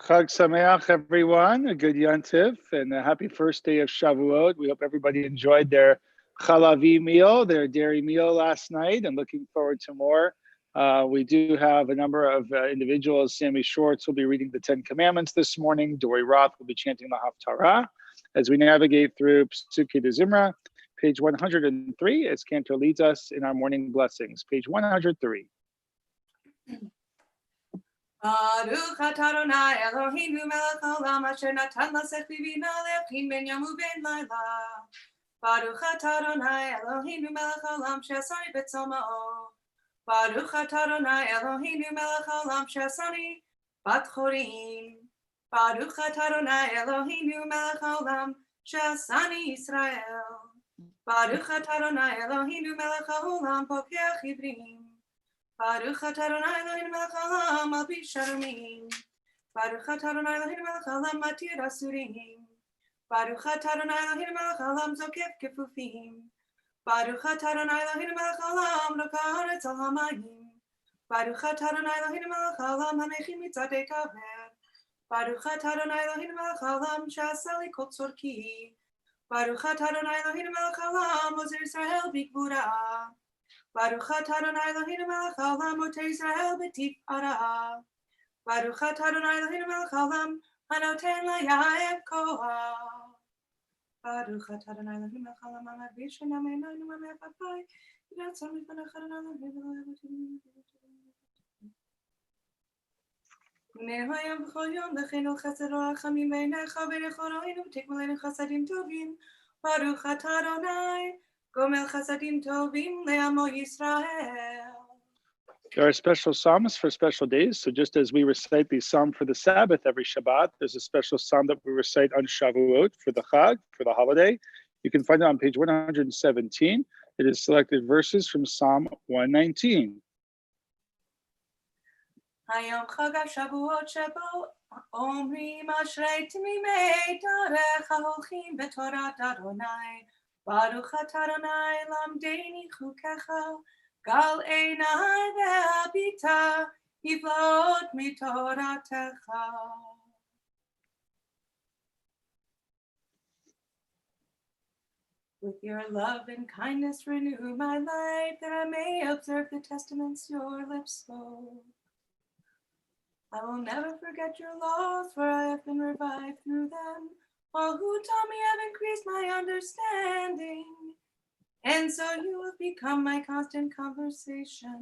Chag Sameach, everyone. A good Yantiv and a happy first day of Shavuot. We hope everybody enjoyed their chalavi meal, their dairy meal last night, and looking forward to more. We do have a number of individuals. Sammy Schwartz will be reading the Ten Commandments this morning. Dory Roth will be chanting the Haftarah as we navigate through Psukei de Zimra, page 103, as Cantor leads us in our morning blessings. Page 103. Baruch atah Adonai Eloheinu melech haolam asher natan lasech bivina le'evchin ben yom uben laila. Baruch atah Adonai Eloheinu melech haolam she'asani b'tzoma'o. Baruch atah Adonai Eloheinu melech haolam she'asani bat chorim. Baruch atah Adonai Eloheinu melech haolam she'asani Yisrael. Baruch atah Adonai Eloheinu melech haolam pokeach ivrim. Baruch atah Adonai Eloheinu melech haolam malbish sharmim. Baruch atah Adonai Eloheinu melech haolam matir asurim. Baruch atah Adonai Eloheinu melech haolam zokef kefufim. Baruch atah Adonai Eloheinu melech haolam roka haaretz al hamayim. Baruch atah Adonai Eloheinu melech haolam hanechim mitzadei kaver. Baruch atah Adonai Eloheinu melech haolam she'asa li kol tzorki. Baruch atah Adonai Eloheinu melech haolam ozer Yisrael bigvura. Baruch atah Adonai Eloheinu melech haolam otei Yisrael b'tifara. Baruch atah Adonai Eloheinu melech haolam hanoten layav koach. Baruch atah Adonai Eloheinu melech haolam hamavish v'namei einainu mameh papai. Yiratzon mifanach Adonai Eloheinu v'lo yavotim. Me'hayam b'chol yom l'cheinu chesed rachamim b'einecha v'nechol ro'inu v'tikmalenu chasadim tovim. Baruch atah Adonai Gomel chasadim tovim le'amo Yisrael. There are special psalms for special days. So just as we recite the psalm for the Sabbath every Shabbat, there's a special psalm that we recite on Shavuot for the Chag, for the holiday. You can find it on page 117. It is selected verses from Psalm 119. Hayom chag haShavuot shebo omrim ashrei timimei darecha holchim b'torat Adonai. Baruch atah Adonai lamdeni chukecha. Gal einai ve'abita hivlot mitoratecha. With your love and kindness renew my life, that I may observe the testaments your lips spoke. I will never forget your laws, for I have been revived through them. All who taught me have increased my understanding, and so you have become my constant conversation.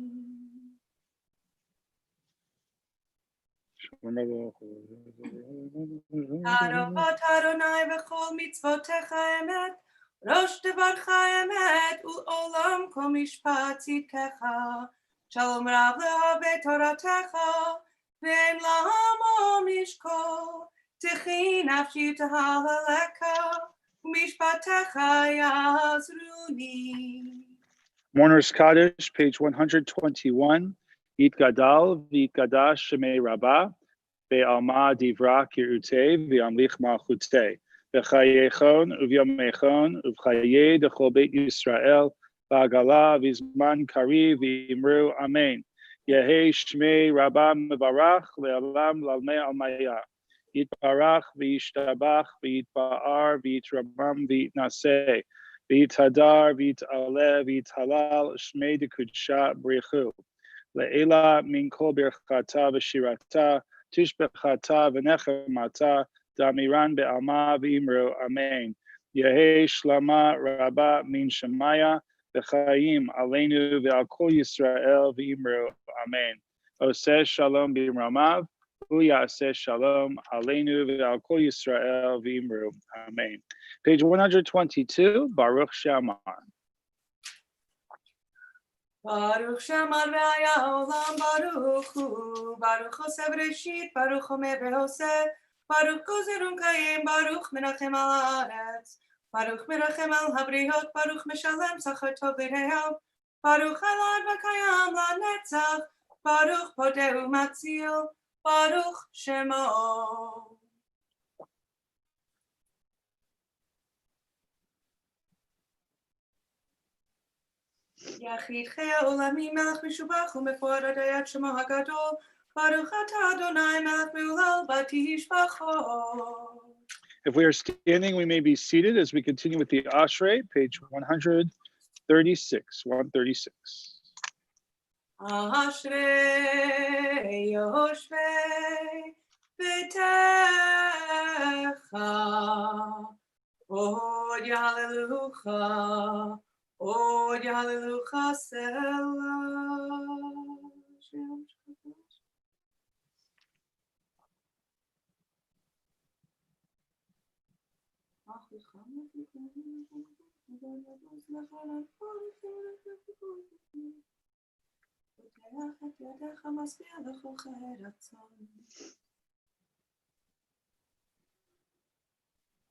Tarovat Adonai v'chol mitzvotecha emet, rosh devarcha emet, u'olam kol mishpat tzidkecha. Shalom rav le'havei toratecha, ve'en la'amo mishkol, techi nafshi tahalaleka. Mourner's Kaddish, page 121. Yit gadal v'yit gadash shemei rabbah ve'alma divra kirutei ve'amlich malchutei v'chayechon uvyomechon uvchaye dechol beit Yisrael v'agala v'zman kari v'imru amen. Yehei shmei rabbah mevarach le'alam lalmei almaya. Yitbarach v'yishtabach v'yitba'ar v'yitrabam v'yitnaseh v'yithadar v'yit'aleh v'yithalal shmei dekudsha brichu le'ela min kol birchata v'shirata tishbechata v'nechemata damiran be'alma v'imru amen. Yehei shlama rabba min shemaya v'chayim aleinu v'al kol Yisrael v'imru amen. Oseh shalom b'imramav Yaseh shalom aleinu v'al kol Yisrael v'imru. Amen. Page 122, Baruch She'amar. Baruch She'amar ve'haya olam baruch hu. Baruch Hoseh Bereshit, Baruch Omer ve'Hoseh. Baruch Gozer U'Mkayim, Baruch Menachem al haaretz. Baruch Menachem al habriot, Baruch Meshalem Tzachar tov l'rehav. Baruch Elad v'Kayam la'netzach. Baruch Podeh U'Matzil. Baruch Shemo. Yachid Chei Olamim Melech Mishubach U'Mefuad Adayat Shemo HaGadol. Baruch atah Adonai melech me'ulal batishbachot. If we are standing, we may be seated as we continue with the Ashrei, page 136. 136. Ashrei yoshvei b'techa, od yahalelucha, od yahalelucha selah.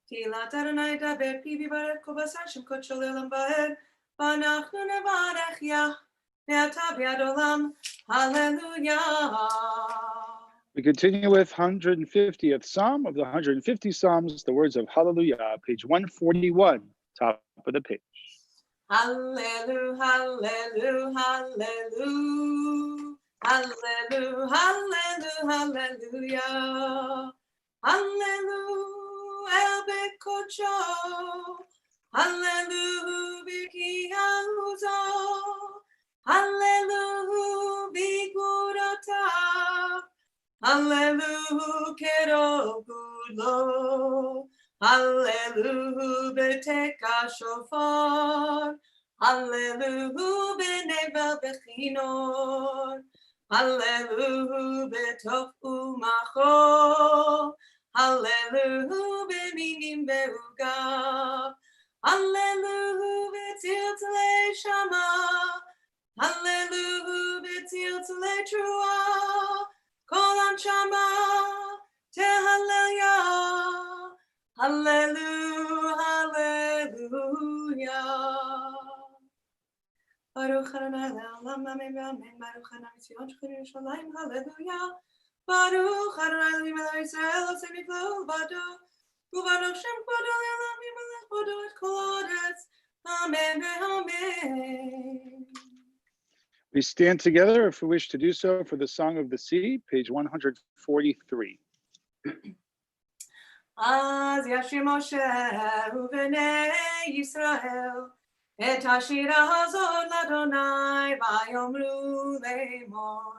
תהילת אדוני ידבר פיו יברך כל בשר שם קודשו לעולם ועד ואנחנו נברך יה מעתה ועד עולם. Hallelujah. We continue with 150th Psalm of the 150 Psalms, the words of Hallelujah, page 141, top of the page. Hallelujah, hallelujah, hallelujah, hallelujah, hallelujah, hallelujah, hallelujah, el bekocho, hallelujah, bikiahuzo, hallelujah, bigurata, hallelujah, kerogulo. Hallelujah, beteka shofar. Hallelujah, benevel bechinor. Hallelujah, betof umacho. Hallelujah, beminim beugav. Hallelujah, betiltele shama. Hallelujah, betiltele trua. Kol anshama, tehallelujah. Hallelujah, hallelujah. Baruch Adonai le'olam, amen, amen. Baruch Adonai Tzion, shchur Yerushalayim, hallelujah. Baruch Adonai Elohim melech Yisrael, oseh niflo bado. Ubaruch Shem kvodo le'olam, yimelech kvodo et kol haaretz. Amen, amen. We stand together if we wish to do so for the Song of the Sea, page 143. אז ישיר משה ובני ישראל את השירה הזאת לאדוני ויאמרו לאמור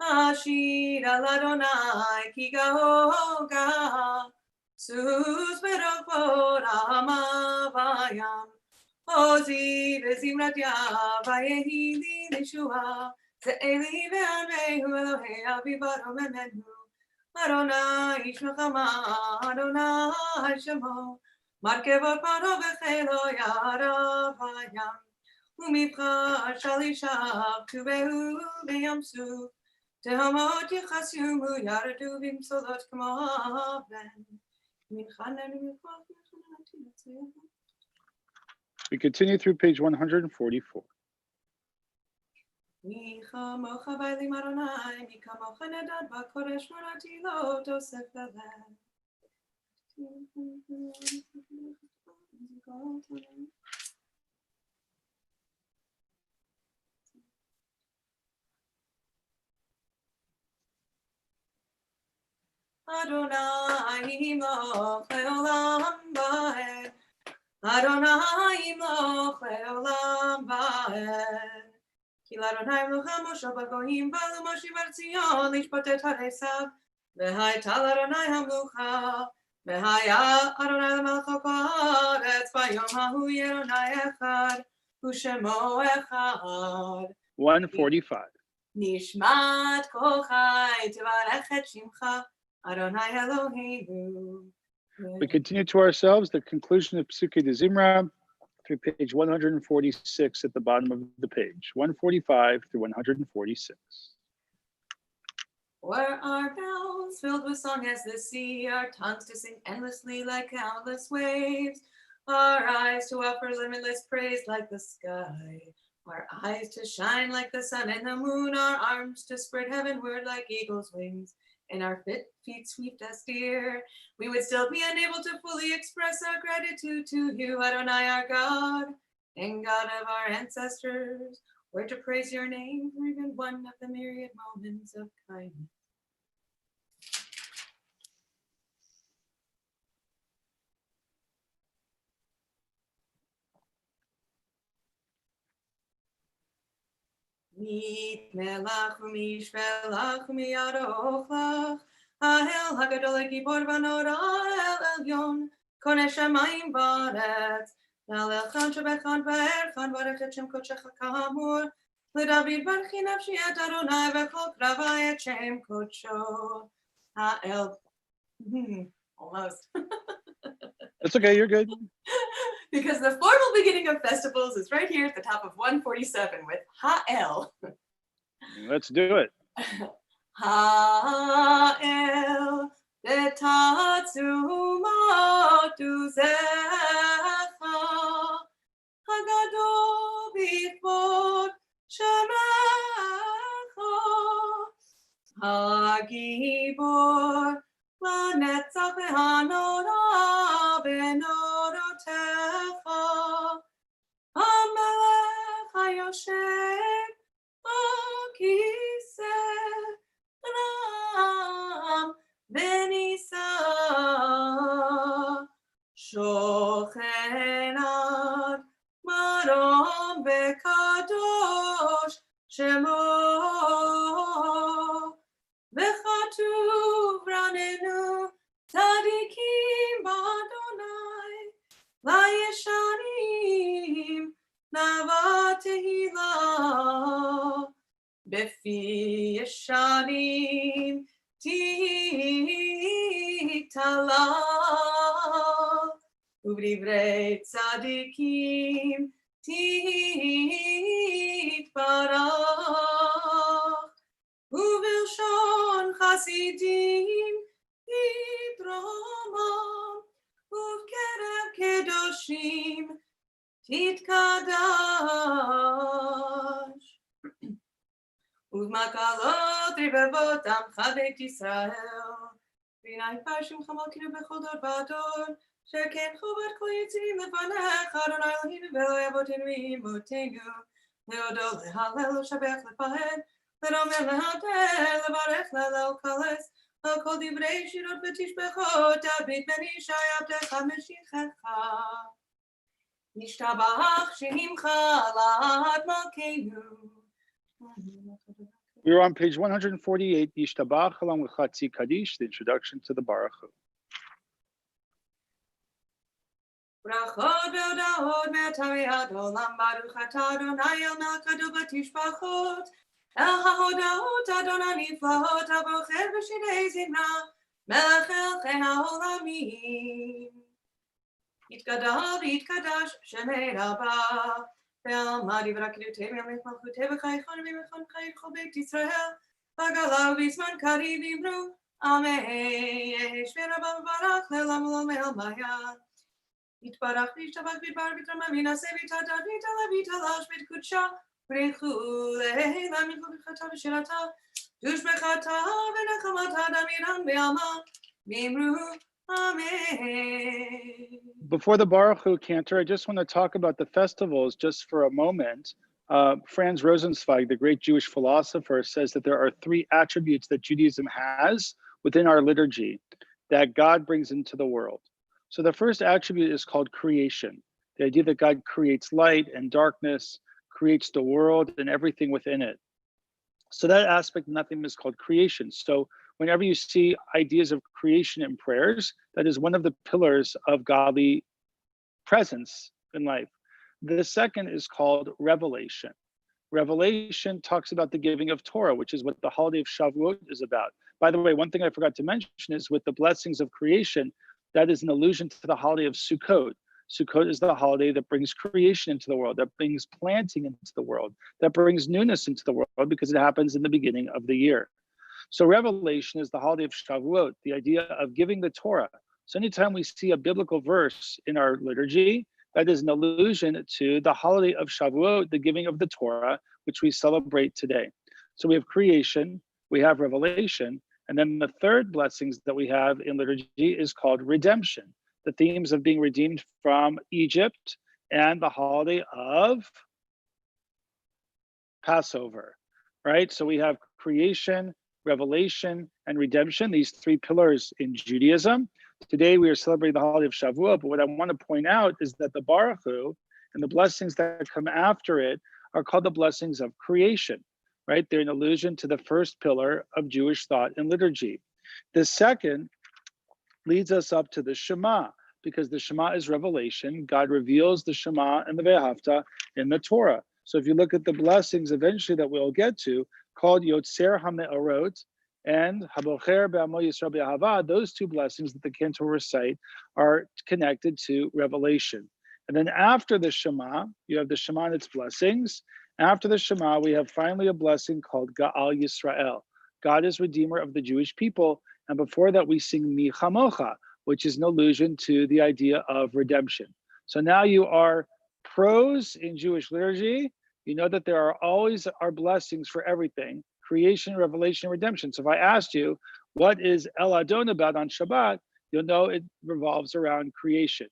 השירה לאדוני כי גאה סוס ברחבות העמה בים עוזי בזמרתיה ויהי לי לישועה זה אלי וענווהו אלוהי אבי ברוממנו Adonai ish mechama, Adonai shemo, Markevot paro v'chelo yarav hayam, Umivcha shalishach tuvehu v'yamsu, Tehomot yichasyumu yaradu v'imsolot kamo aven. We continue through page 144. מי כמוך בעלים אדוני, מי כמוך נדד בקודש מורתי לא תוסף לב. אדוני ימלוך לעולם ועד, אדוני ימלוך לעולם ועד. כי לאדוני מלוכה משה בגויים ועלו מושיב על ציון לשפוט את עריסיו והייתה לאדוני המלוכה והיה אדוני למלכו כל הארץ ביום ההוא יהיה אדוני אחד ושמו אחד. 145. נשמת כל חי תברך את שמך אדוני אלוהינו. We continue to ourselves the conclusion of Psuke de Zimra through page 146 at the bottom of the page, 145 through 146. Were our mouths filled with song as the sea, our tongues to sing endlessly like countless waves, our eyes to offer limitless praise like the sky, our eyes to shine like the sun and the moon, our arms to spread heavenward like eagle's wings, and our feet sweep as deer, we would still be unable to fully express our gratitude to you, Adonai, our God, and God of our ancestors, or to praise your name for even one of the myriad moments of kindness מתמלך ומשפלך ומירוך לך, האל הגדול הגיבור ונורא אל עליון, קונה שמיים וארץ, נעלך שבחן וארחן ברך את שם קודשך כאמור, לדוד ברכי נפשי את אדוני וכל קרבי את שם קודשו. האל, almost. That's okay, you're good. Because the formal beginning of festivals is right here at the top of 147 with Ha'el. Let's do it. Ha'el betatzuma tuzecha hagadol b'kvod shemecha hagibor la'netzach v'hanora b'norotecha hamelech hayoshev הכיסא רם ונישא שוכן עד מרום וקדוש שמו וכתוב רננו צדיקים באדוני לישנים נאווה תהילה בפי ישנים תתעלה ובדברי צדיקים תתברך ובלשון חסידים תתרומם ובקרב קדושים תתקדש ובמקלות רבבות עמך בית ישראל והנה יפרשום חמלכנו בכל דור ודור שכן חובת כל יצרים לפניך אדוני אלוהינו ואלוהי אבותינו ואמותינו להודו להלל לשבח לפאר לרומם להדר לברך להלל קלס על כל דברי שירות ותשבחות דוד בן ישי עבדך משיחך נשתבח שמך לעד מלכנו. We were on page 148, Yishtabach along with Chatzi Kaddish, the introduction to the Baruch Hu. ברכות והודעות מטריית עולם ברוך אתה אדוני אל מלכנו בתשבחות אל ההודעות אדוני נפלאות הבוחר בשירי זמרה מלך אלוהי העולמים יתגדל ויתקדש שמי רבה ועלמא דברי קדושי מלך מלכותי וחייכון ומכון חי כל בית ישראל בגלה ובזמן קריב אמרו אמן יהי רבה מברך לעולם ולעולמי מעיין יתברך וישתבח ויתבר ויתרומם וינשא ויתהדר ויתעלה ויתהלש בקודשה ברכו לעילא מלכו ברכתה ושירתה תושבחתה ונחמתה דמירן בעלמא ואמרו Amen. Before the Baruch Hu cantor, I just want to talk about the festivals just for a moment. Franz Rosenzweig, the great Jewish philosopher, says that there are three attributes that Judaism has within our liturgy that God brings into the world. So the first attribute is called creation, the idea that God creates light and darkness, creates the world and everything within it. So that aspect, nothing is called creation. So whenever you see ideas of creation in prayers, that is one of the pillars of godly presence in life. The second is called revelation. Revelation talks about the giving of Torah, which is what the holiday of Shavuot is about. By the way, one thing I forgot to mention is with the blessings of creation, that is an allusion to the holiday of Sukkot. Sukkot is the holiday that brings creation into the world, that brings planting into the world, that brings newness into the world because it happens in the beginning of the year. So revelation is the holiday of Shavuot, the idea of giving the Torah. So anytime we see a biblical verse in our liturgy, that is an allusion to the holiday of Shavuot, the giving of the Torah, which we celebrate today. So we have creation, we have revelation, and then the third blessings that we have in liturgy is called redemption, the themes of being redeemed from Egypt and the holiday of Passover, right? So we have creation, revelation, and redemption, these three pillars in Judaism. Today we are celebrating the holiday of Shavuot, but what I want to point out is that the Baruch Hu and the blessings that come after it are called the blessings of creation. right? They're an allusion to the first pillar of Jewish thought and liturgy. The second leads us up to the Shema, because the Shema is revelation. God reveals the Shema and the Ve'ahavta in the Torah. So if you look at the blessings eventually that we'll get to, called Yotzer HaMe'orot and Habocher Be'amo Yisrael Be'ahava, those two blessings that the cantor recite are connected to revelation. And then after the Shema, you have the Shema and its blessings. After the Shema, we have finally a blessing called Ga'al Yisrael. God is Redeemer of the Jewish people. And before that, we sing Mi Chamocha, which is an allusion to the idea of redemption. So now you are pros in Jewish liturgy. You know that there are always are blessings for everything: creation, revelation, redemption. So if I asked you, what is El Adon about on Shabbat, you'll know it revolves around creation.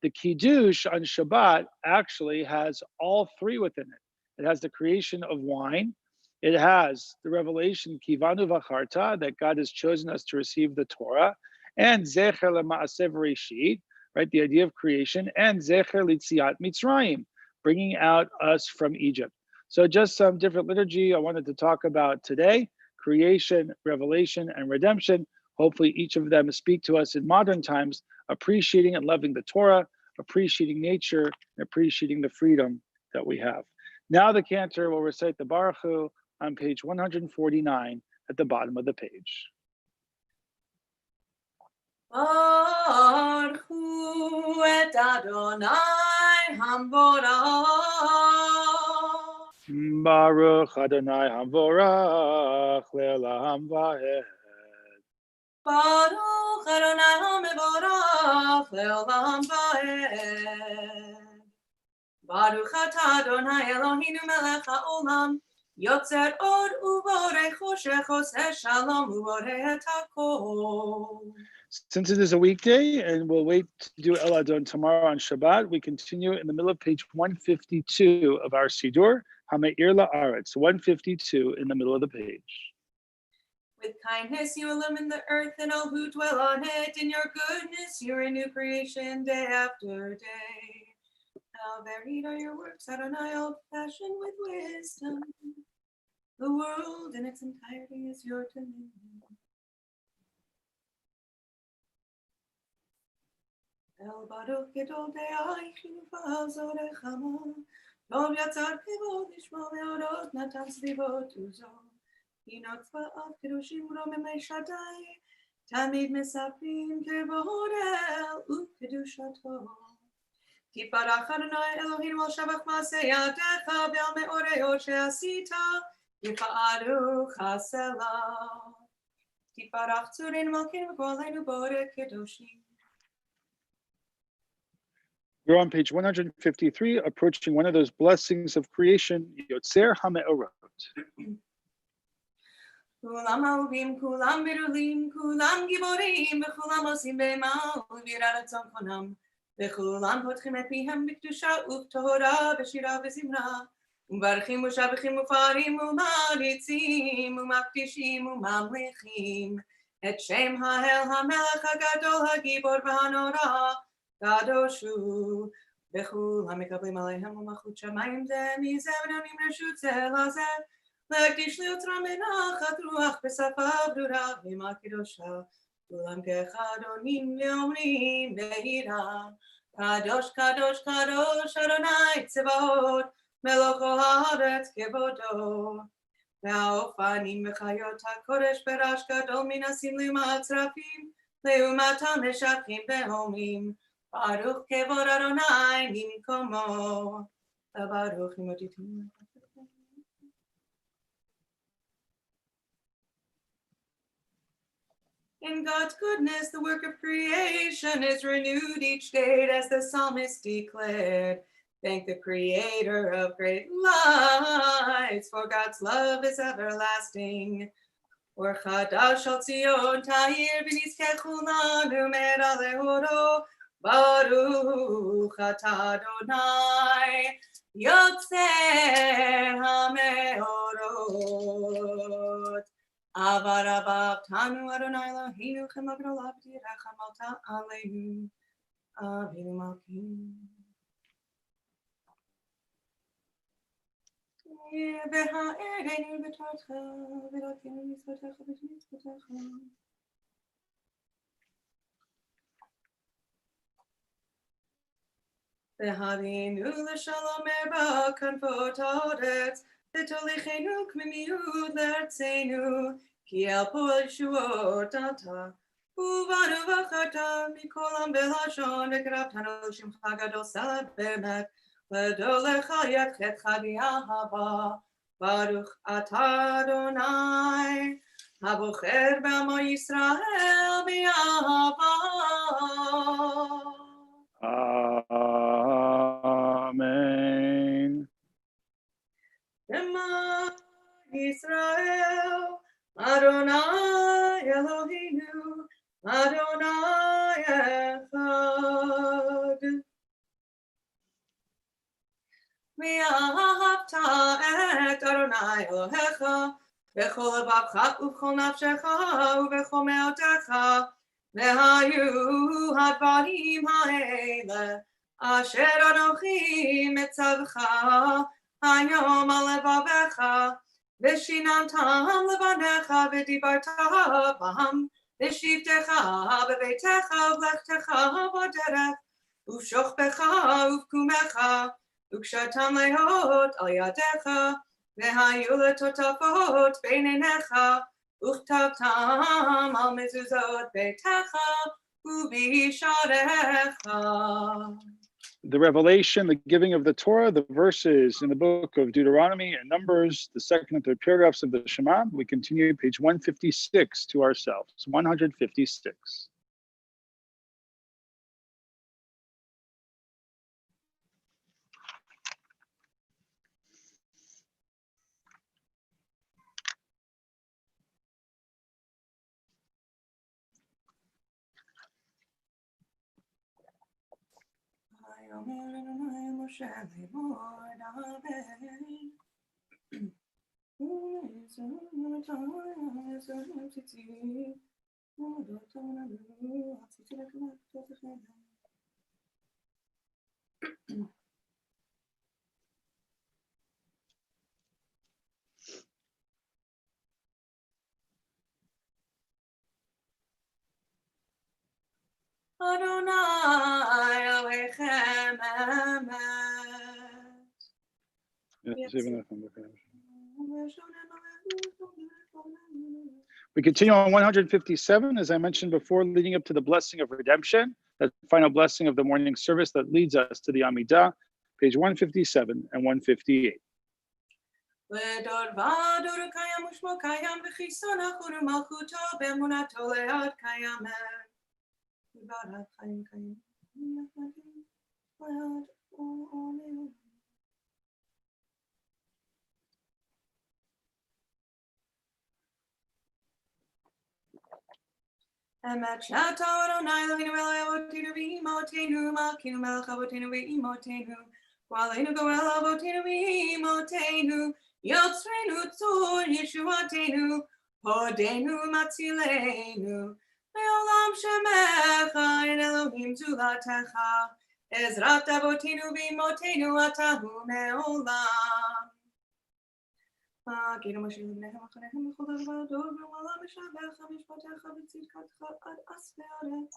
The Kiddush on Shabbat actually has all three within it. It has the creation of wine. It has the revelation, Kivanu Vacharta, that God has chosen us to receive the Torah, and Zecher Lema'aseh Reshit, right, the idea of creation, and Zecher Litziat Mitzrayim, bringing out us from Egypt. So just some different liturgy I wanted to talk about today: creation, revelation, and redemption. Hopefully each of them speak to us in modern times, appreciating and loving the Torah, appreciating nature, and appreciating the freedom that we have. Now the cantor will recite the Baruch Hu on page 149 at the bottom of the page. Baruch Hu et Adonai Hamvorach. Baruch Adonai Hamvorach Le'olam Va'ed. Baruch Adonai Hamevorach Le'olam Va'ed. Baruch atah Adonai Eloheinu melech haolam, yotzer or uvorei choshech oseh shalom uvorei et hakol. Since it is a weekday and we'll wait to do El Adon tomorrow on Shabbat, we continue in the middle of page 152 of our Siddur, Hameir La'aretz, 152 in the middle of the page. With kindness you illumine the earth and all who dwell on it. In your goodness you renew creation day after day. How varied are your works, Adonai, all fashioned with wisdom. The world in its entirety is your dominion. El Baruch Gedol De'ai Chinufa Zorechama. Tov Yatzar Kevod Ishmo Meorot Natan Tzvivot Uzo. Hinot Va'av Kedushim Romemei Shaddai. Tamid Mesaprim Kevod El Ukedushato. Tiparach Adonai Eloheinu al shavach ma'aseh yadecha ve'al me'oreot she'asita yifa'aru chasela. Tiparach tzurin malkeinu v'goleinu borek kedoshim. We're on page 153, approaching one of those blessings of creation, Yotzer HaMe'orot. Kulam ahuvim, kulam birulim, kulam giborim, v'kulam osim be'mal v'yirat tzonchonam. וכולם פותחים את פיהם בקדושה ובטהרה בשירה וזמרה ומברכים ושבחים ופארים ומעריצים ומקדישים וממליכים את שם האל המלך הגדול הגיבור והנורא קדוש הוא וכולם מקבלים עליהם ומלכות שמיים זה מזה ונותנים רשות זה לזה להקדיש ליוצרם בנחת רוח בשפה ברורה ועמה קדושה כולם כאחד עונים ואומרים ביראה קדוש קדוש קדוש אדוני צבאות מלך כל הארץ כבודו והאופנים וחיות הקודש ברעש גדול מנסים לעומת צרפים לעומתם משבחים ואומרים ברוך כבוד אדוני ממקומו וברוך נמותיתים. In God's goodness, the work of creation is renewed each day, as the psalmist declared. Thank the Creator of great lights, for God's love is everlasting. Or chadash al Tzion ta'ir v'nizkechu lanu meraleh oro, baruch atah Adonai yotzer hameorot. Avar abav tanu Adonai Eloheinu chemad olav tiracham alta aleinu avinu malkim. והארנו בתורתך, ורדתנו מצוותיך ובמצוותיך. והבינו לשלום ארבע כנפות הארץ, ותוליכנו כמימיות לארצנו, כי על פועל ישועות אתה. ובנו בחרת מכל עם בלשון, וקרבתנו לשמך גדול סלע באמת, ודול לך יד חטאך באהבה. ברוך אתה אדוני, הבוחר בעמו ישראל באהבה. Amen. Shema Yisrael, Adonai Eloheinu, Adonai Echad. Ve'ahavta et Adonai Elohecha, bechol lebavcha u'bchol nafshecha u'bechol me'otecha, ve'hayu hadvarim ha'ele, asher anochi metzavcha, hayom al levavecha, v'shinantam levanecha v'dibarta bam, v'shivtecha b'beitecha v'lechtecha b'derech, uv'shochbecha uv'kumecha, וקשרתם להות על ידיך, והיו לטוטפות בין עיניך, וכתבתם על מזוזות ביתך ובשעריך. The revelation, the giving of the Torah, the verses in the book of Deuteronomy and Numbers, the second and third paragraphs of the Shema. We continue page 156 to ourselves, 156. Adonai Elohechem emet. We continue on 157, as I mentioned before, leading up to the blessing of redemption, that final blessing of the morning service that leads us to the Amidah, page 157 and 158. לדור ודור קיים ושמו קיים וחיסון אחור ומלכותו באמונתו לעד קיימת. יברך חיים קיים. לעד אמן. אמת שאתה אדוני אלוהינו אלוהי אבותינו ואימותינו מלכנו מלך אבותינו ואימותינו גואלנו גואל אבותינו ואימותינו יוצרנו צור ישועתנו הודנו מצילנו לעולם שמך אין אלוהים זולתך עזרת אבותינו ואימותינו אתה הוא מעולם גידו משה לבניהם אחריהם בכל דבר דור ומעלה משבח משפטיך וצדקתך עד אספי הארץ.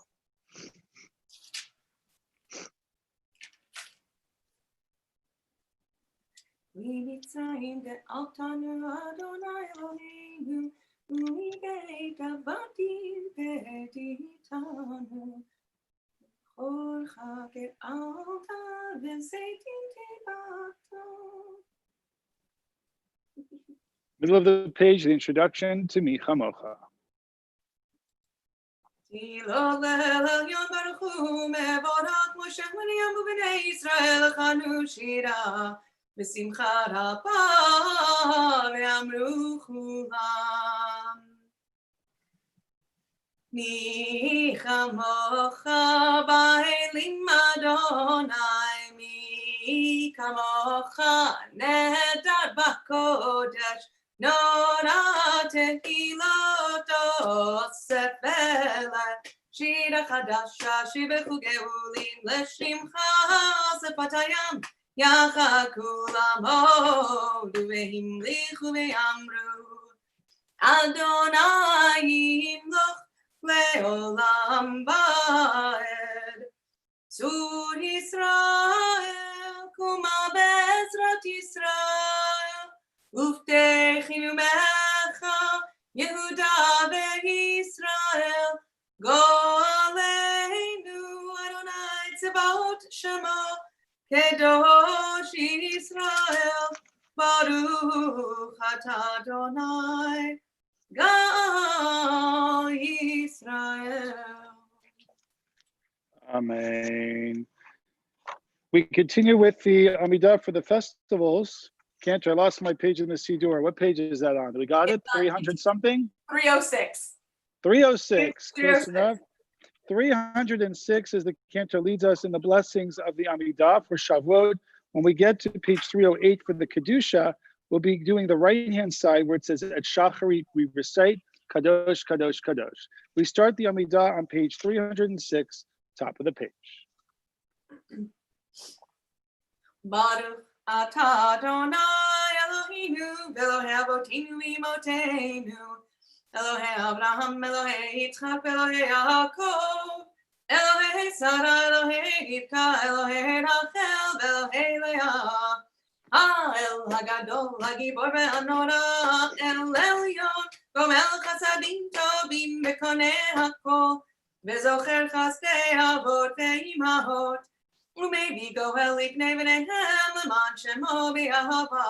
ממצרים גאלתנו אדוני אלוהינו ומבית עבדים פדיתנו בכורך גאלת וזיתים תיבחת. Middle of the page, the introduction to Mi Chamocha. תהילות לעליון ברוך הוא מבורך משה מרים ובני ישראל חנו שירה בשמחה רבה ואמרו כולם מי כמוך באלים אדוני מי כמוך נהדר בקודש נורא תהילתו ספלה שירה חדשה שיבחו גאולים לשמך שפת הים יחכו לעמוד והמליכו ואמרו אדוני ימלוך לעולם ועד. צור ישראל קומה בעזרת ישראל ופתחי ממך יהודה וישראל גואלנו אדוני צבאות שמו קדוש ישראל ברוך אתה אדוני גאל ישראל. Amen. We continue with the Amidah for the festivals. Cantor, I lost my page in the Siddur. What page is that on? We got it? 300 something? 306. 306. Close enough. 306 is the Cantor leads us in the blessings of the Amidah for Shavuot. When we get to page 308 for the Kedusha, we'll be doing the right-hand side where it says at Shacharit, we recite Kadosh, Kadosh, Kadosh. We start the Amidah on page 306, top of the page. Baruch atah Adonai Eloheinu v'Elohei avotinu v'imotenu Elohei Avraham, Elohei Yitzchak, Elohei Yaakov Elohei Sarah, Elohei Rivka, Elohei Rachel v'Elohei Leah Ha'el Hagadol, Hagibor ve'Hanora El Elyon Gomel chasadim tovim v'koneh hakol v'zocher chasdei avot ve'imahot Umaybe go eliknei v'nehem l'man shemo b'ahava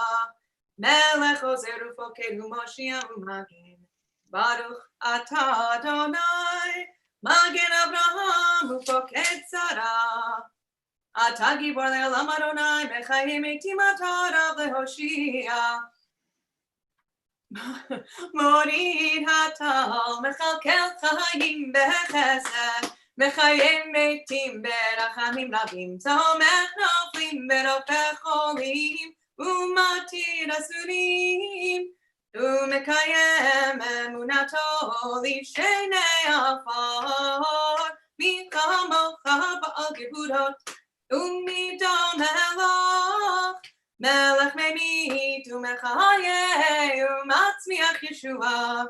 melech ozer ufoked u'moshiach u'magen Baruch atah Adonai magen Avraham ufoked Sarah atah gibor le'olam Adonai mechayim eitim atah rav lehoshia morid hatal mechalkel chayim bechesed מחיים מתים ברחמים רבים, צומח נופלים ברופא חולים, ומתיר אסורים, ומקיים אמונתו לשני עפר, מי כמוך בעל כבודות, ומדום מלך, מלך ממית ומחיה, ומצמיח ישועה,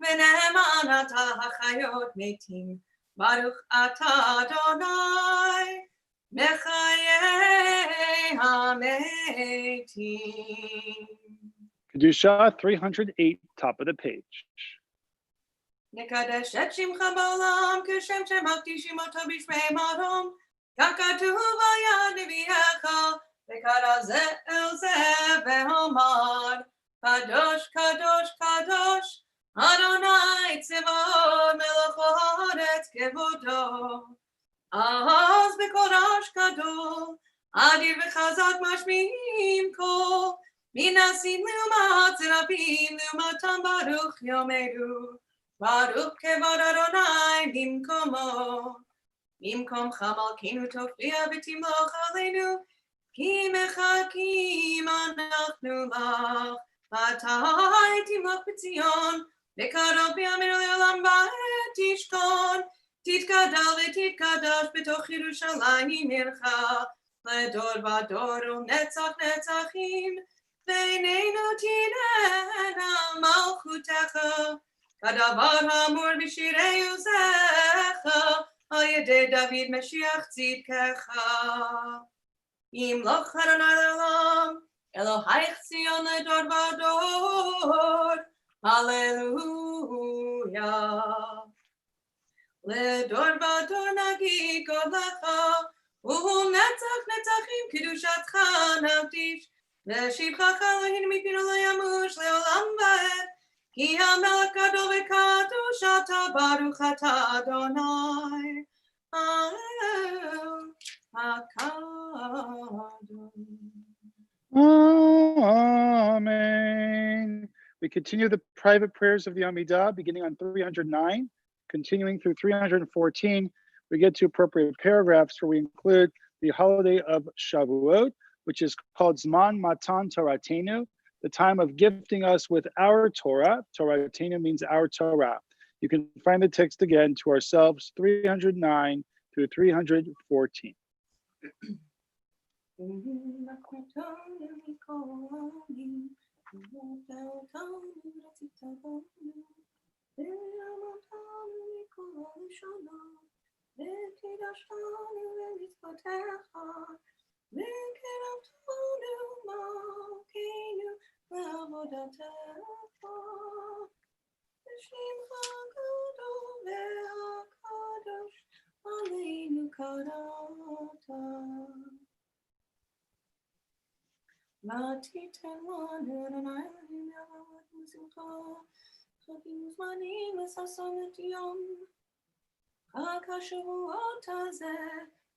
ונאמן אתה החיות מתים. Baruch atah Adonai mechayei hametim. Kedusha 308, top of the page. Nekadesh et shimcha ba'olam kishem shemakdishim oto b'shmei marom kakatuv hayad nevi'echa v'kara ze el ze ve'omar kadosh kadosh kadosh Adonai tzivot melech haaretz kevodo Az b'korash gadol adir v'chazak mashmi'im kol minasim l'umat zerabim l'umatam baruch yomeru baruch kevod Adonai bimkomo bimkom chamalkinu tofia v'timloch aleinu ki mechakim anachnu lach v'atai timloch b'Tzion בקרוב בימים לעולם ועד תשכון, תתגדל ותתקדש בתוך ירושלים עירך, לדור ודור ולנצח נצחים, ועינינו תראינה מלכותך, כדבר האמור בשירי עוזך, על ידי דוד משיח צדקך. ימלוך אדוני לעולם, אלוהיך ציון לדור ודור, Hallelujah. לדור ודור נגיד גודלך, ולנצח נצחים קדושתך נקדיש, לשבחך אלוהים מפינו לא ימוש לעולם ועד, כי המלך גדול וקדוש אתה ברוך אתה אדוני, האל הקדוש. Amen. We continue the private prayers of the Amidah, beginning on 309, continuing through 314. We get to appropriate paragraphs where we include the holiday of Shavuot, which is called Zman Matan Toratenu, the time of gifting us with our Torah. Toratenu means our Torah. You can find the text again to ourselves, 309 through 314.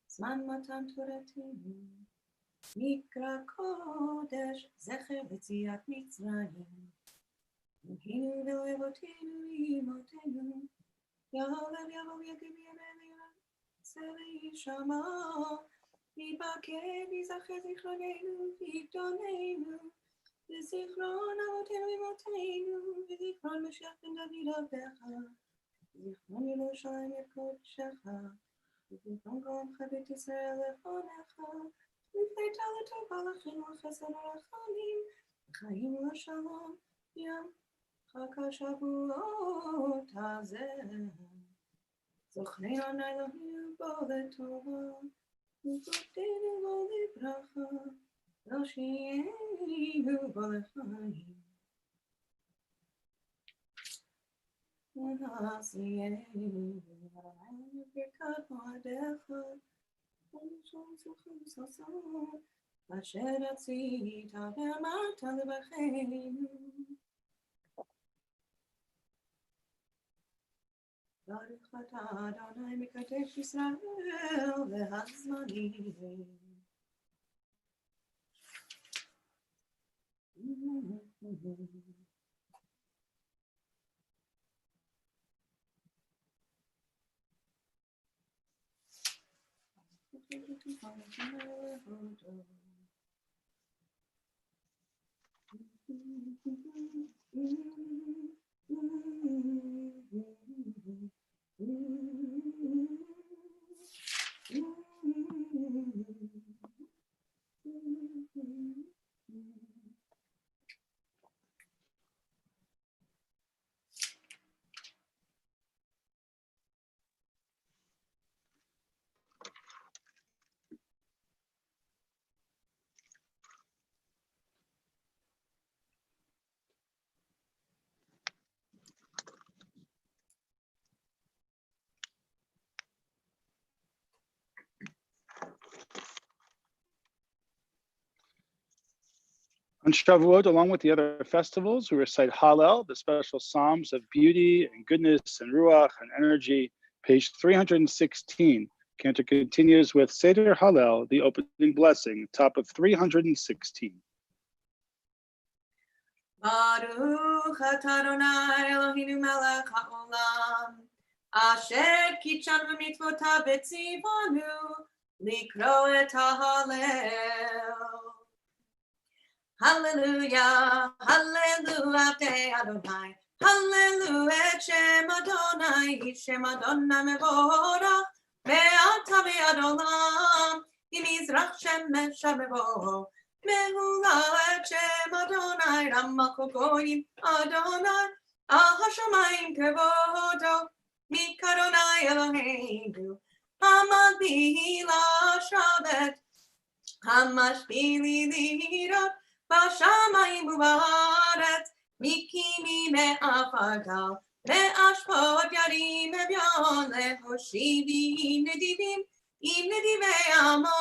זמן מתן תורתנו, מקרא קודש, זכר יציאת מצרים. נהינו בלבותינו אמותינו, יבוא יגיד ימינו, וישמע, יתבקש ויזכר זיכרוננו ויגדוננו, וזיכרון אבותינו אמותינו, וזיכרון משיח בן דוד עבדך, זיכרון ירושלים קודשך, וזיכרון כל עמך בית ישראל לפניך, לפתע לטובה לכם ולחסד ולרחמים, לחיים ולשלום, ים חג השבועות הזה. זוכרנו נא אלוהינו בו לטובה, וזוכרנו בו לברכה, והושיענו בו לחיים. ונעשיינו בברכת מועדיך, ונשום שמחה וששון, אשר רצית ואמרת לברכנו. ברוך אתה אדוני מקדש ישראל והזמנים. On Shavuot, along with the other festivals, we recite Hallel, the special psalms of beauty and goodness and ruach and energy, page 316. Cantor continues with Seder Hallel, the opening blessing, top of 316. Baruch atah Adonai Eloheinu melech haolam, asher kitshanu b'mitzvotav v'tzivanu likro et hallel. Hallelujah, hallelujah, Avdei Adonai, hallelujah, et Shem Adonai, Shem Adonai mevorach, ve'ata be'ad olam, imizrach shemesh hamevorach, mehula et Shem Adonai, Ramach u'goyim Adonai, al hashamayim kevodo, mikadonai Eloheinu, hamad bihi la'shavet, hamashpili lirat, Bashamayim u'ba'aretz, mikimi me'afagal, me'ashpot yarim evyon, lehoshivi nedivim, im nedivei amo,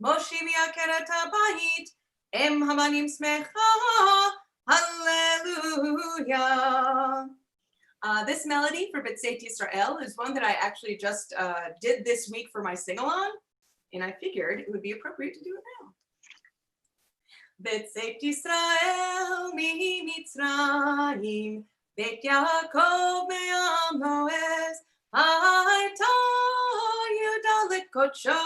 moshivi akeret habayit, em hamanim smecha, hallelujah. This melody for B'tzeit Yisrael is one that I actually just did this week for my sing-along, and I figured it would be appropriate to do it now. B'tzeit Yisrael miMitzrayim, Bet Yaakov me'Amoez, Hayta Yudalet Kodsho,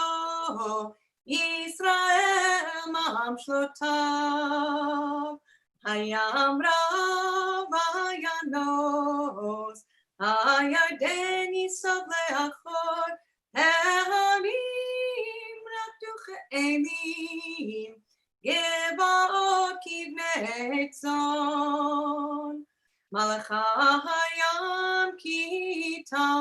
Yisrael ma'am shlotav, Hayam rav hayanos, Hayarden yisav le'achor, He'arim raktu Elim, Gebaot Kivnei Tzon, Malachayam Kitanus,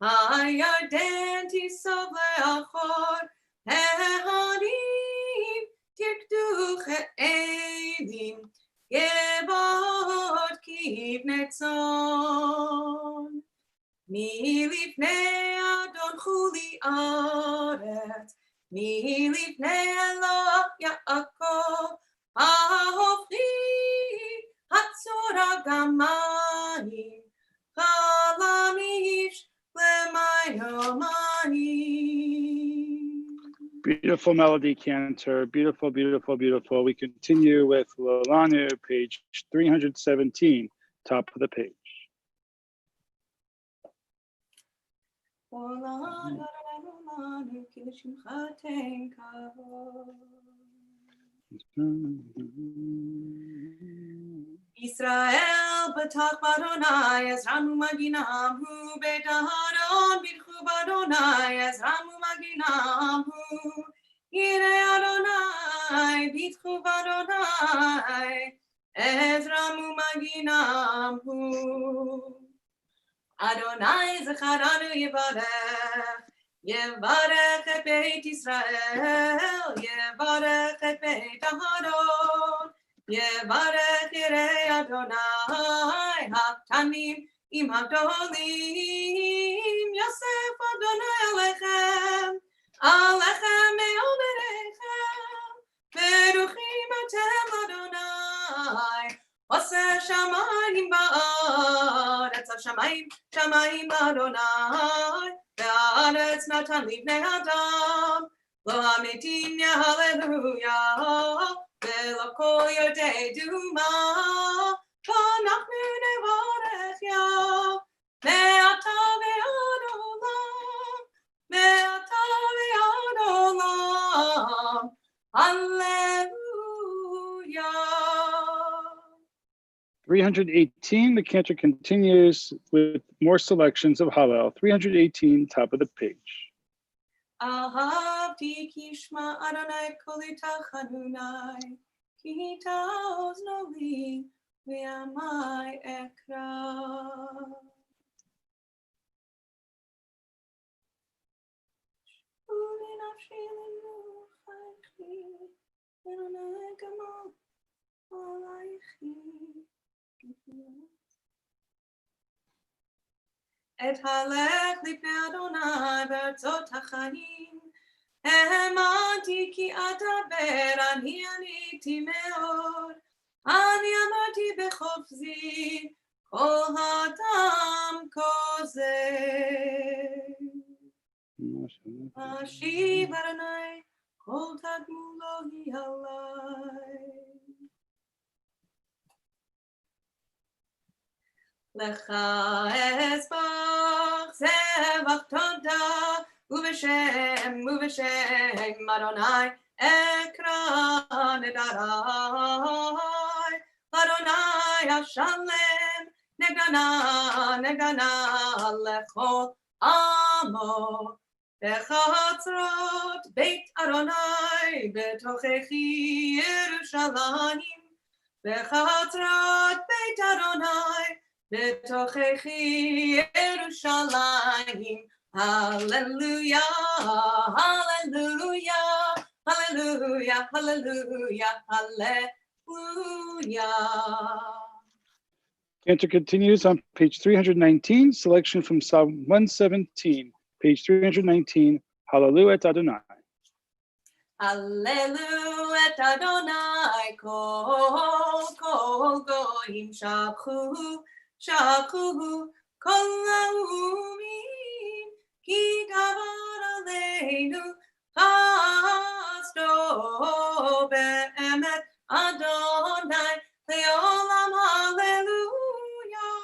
Hayarden Tisov Leachor, Hehanim, Tirkduch Elim, Gebaot Kivnei Tzon. Milifnei Adon Chuli Aretz, Milifnei Eloach Yaakov, Hahofli Hatzora Gamayim, Chalamish Lemayomani. Beautiful melody, Cantor. Beautiful, beautiful, beautiful. We continue with Lolanu, page 317, top of the page. Israel betach Adonai as Ramu Maginam hu betaharon bitchu Adonai as Ramu Maginam hu Yire Adonai bitchu Adonai as Ramu Maginam hu Adonai Zacharanu Yevarech Yevarech et Beit Israel Yevarech et Beit Aharon Yevarech Yirei Adonai Haftanim im Hadolim Yosef Adonai Alechem Alechem me'omerechem Beruchim atem Adonai Oseh shamayim ba'aretz Shamayim shamayim Adonai Ve'aretz natan livnei Adam Lo hamitim ya hallelujah Ve'lo kol yodei duma V'anachnu nevarech ya Me'ata ve'ad olam Me'ata ve'ad olam Hallelujah 318, the cantor continues with more selections of Hallel. 318, top of the page. Ahavti kishma Adonai kolita chanunai, ki ta'oz li v'amai ekra. Uli nafshi l'nuchaychi, Adonai gamal alaychi. Et halech lipnei Adonai be'arzot hachayim. Hamanti ki adaber ani aniti meod. Ani amarti bechofzi kol hadam kozeh. Ashiv Adonai kol tadmulo hi alai. Lecha esbach zevach toda uveshem Adonai ekra nedarai Adonai Hashalem negana lechol amo bechatzrot beit Adonai betochechi Yerushalayim bechatzrot beit Adonai Betochechi Yerushalayim, hallelujah, hallelujah, hallelujah, hallelujah, hallelujah. Cantor continues on page 319, selection from Psalm 117, page 319, Hallelujah et Adonai. Hallelujah et Adonai, kol goyim Shakuhu kol laumim ki davar aleinu chasto be'emet Adonai le'olam hallelujah.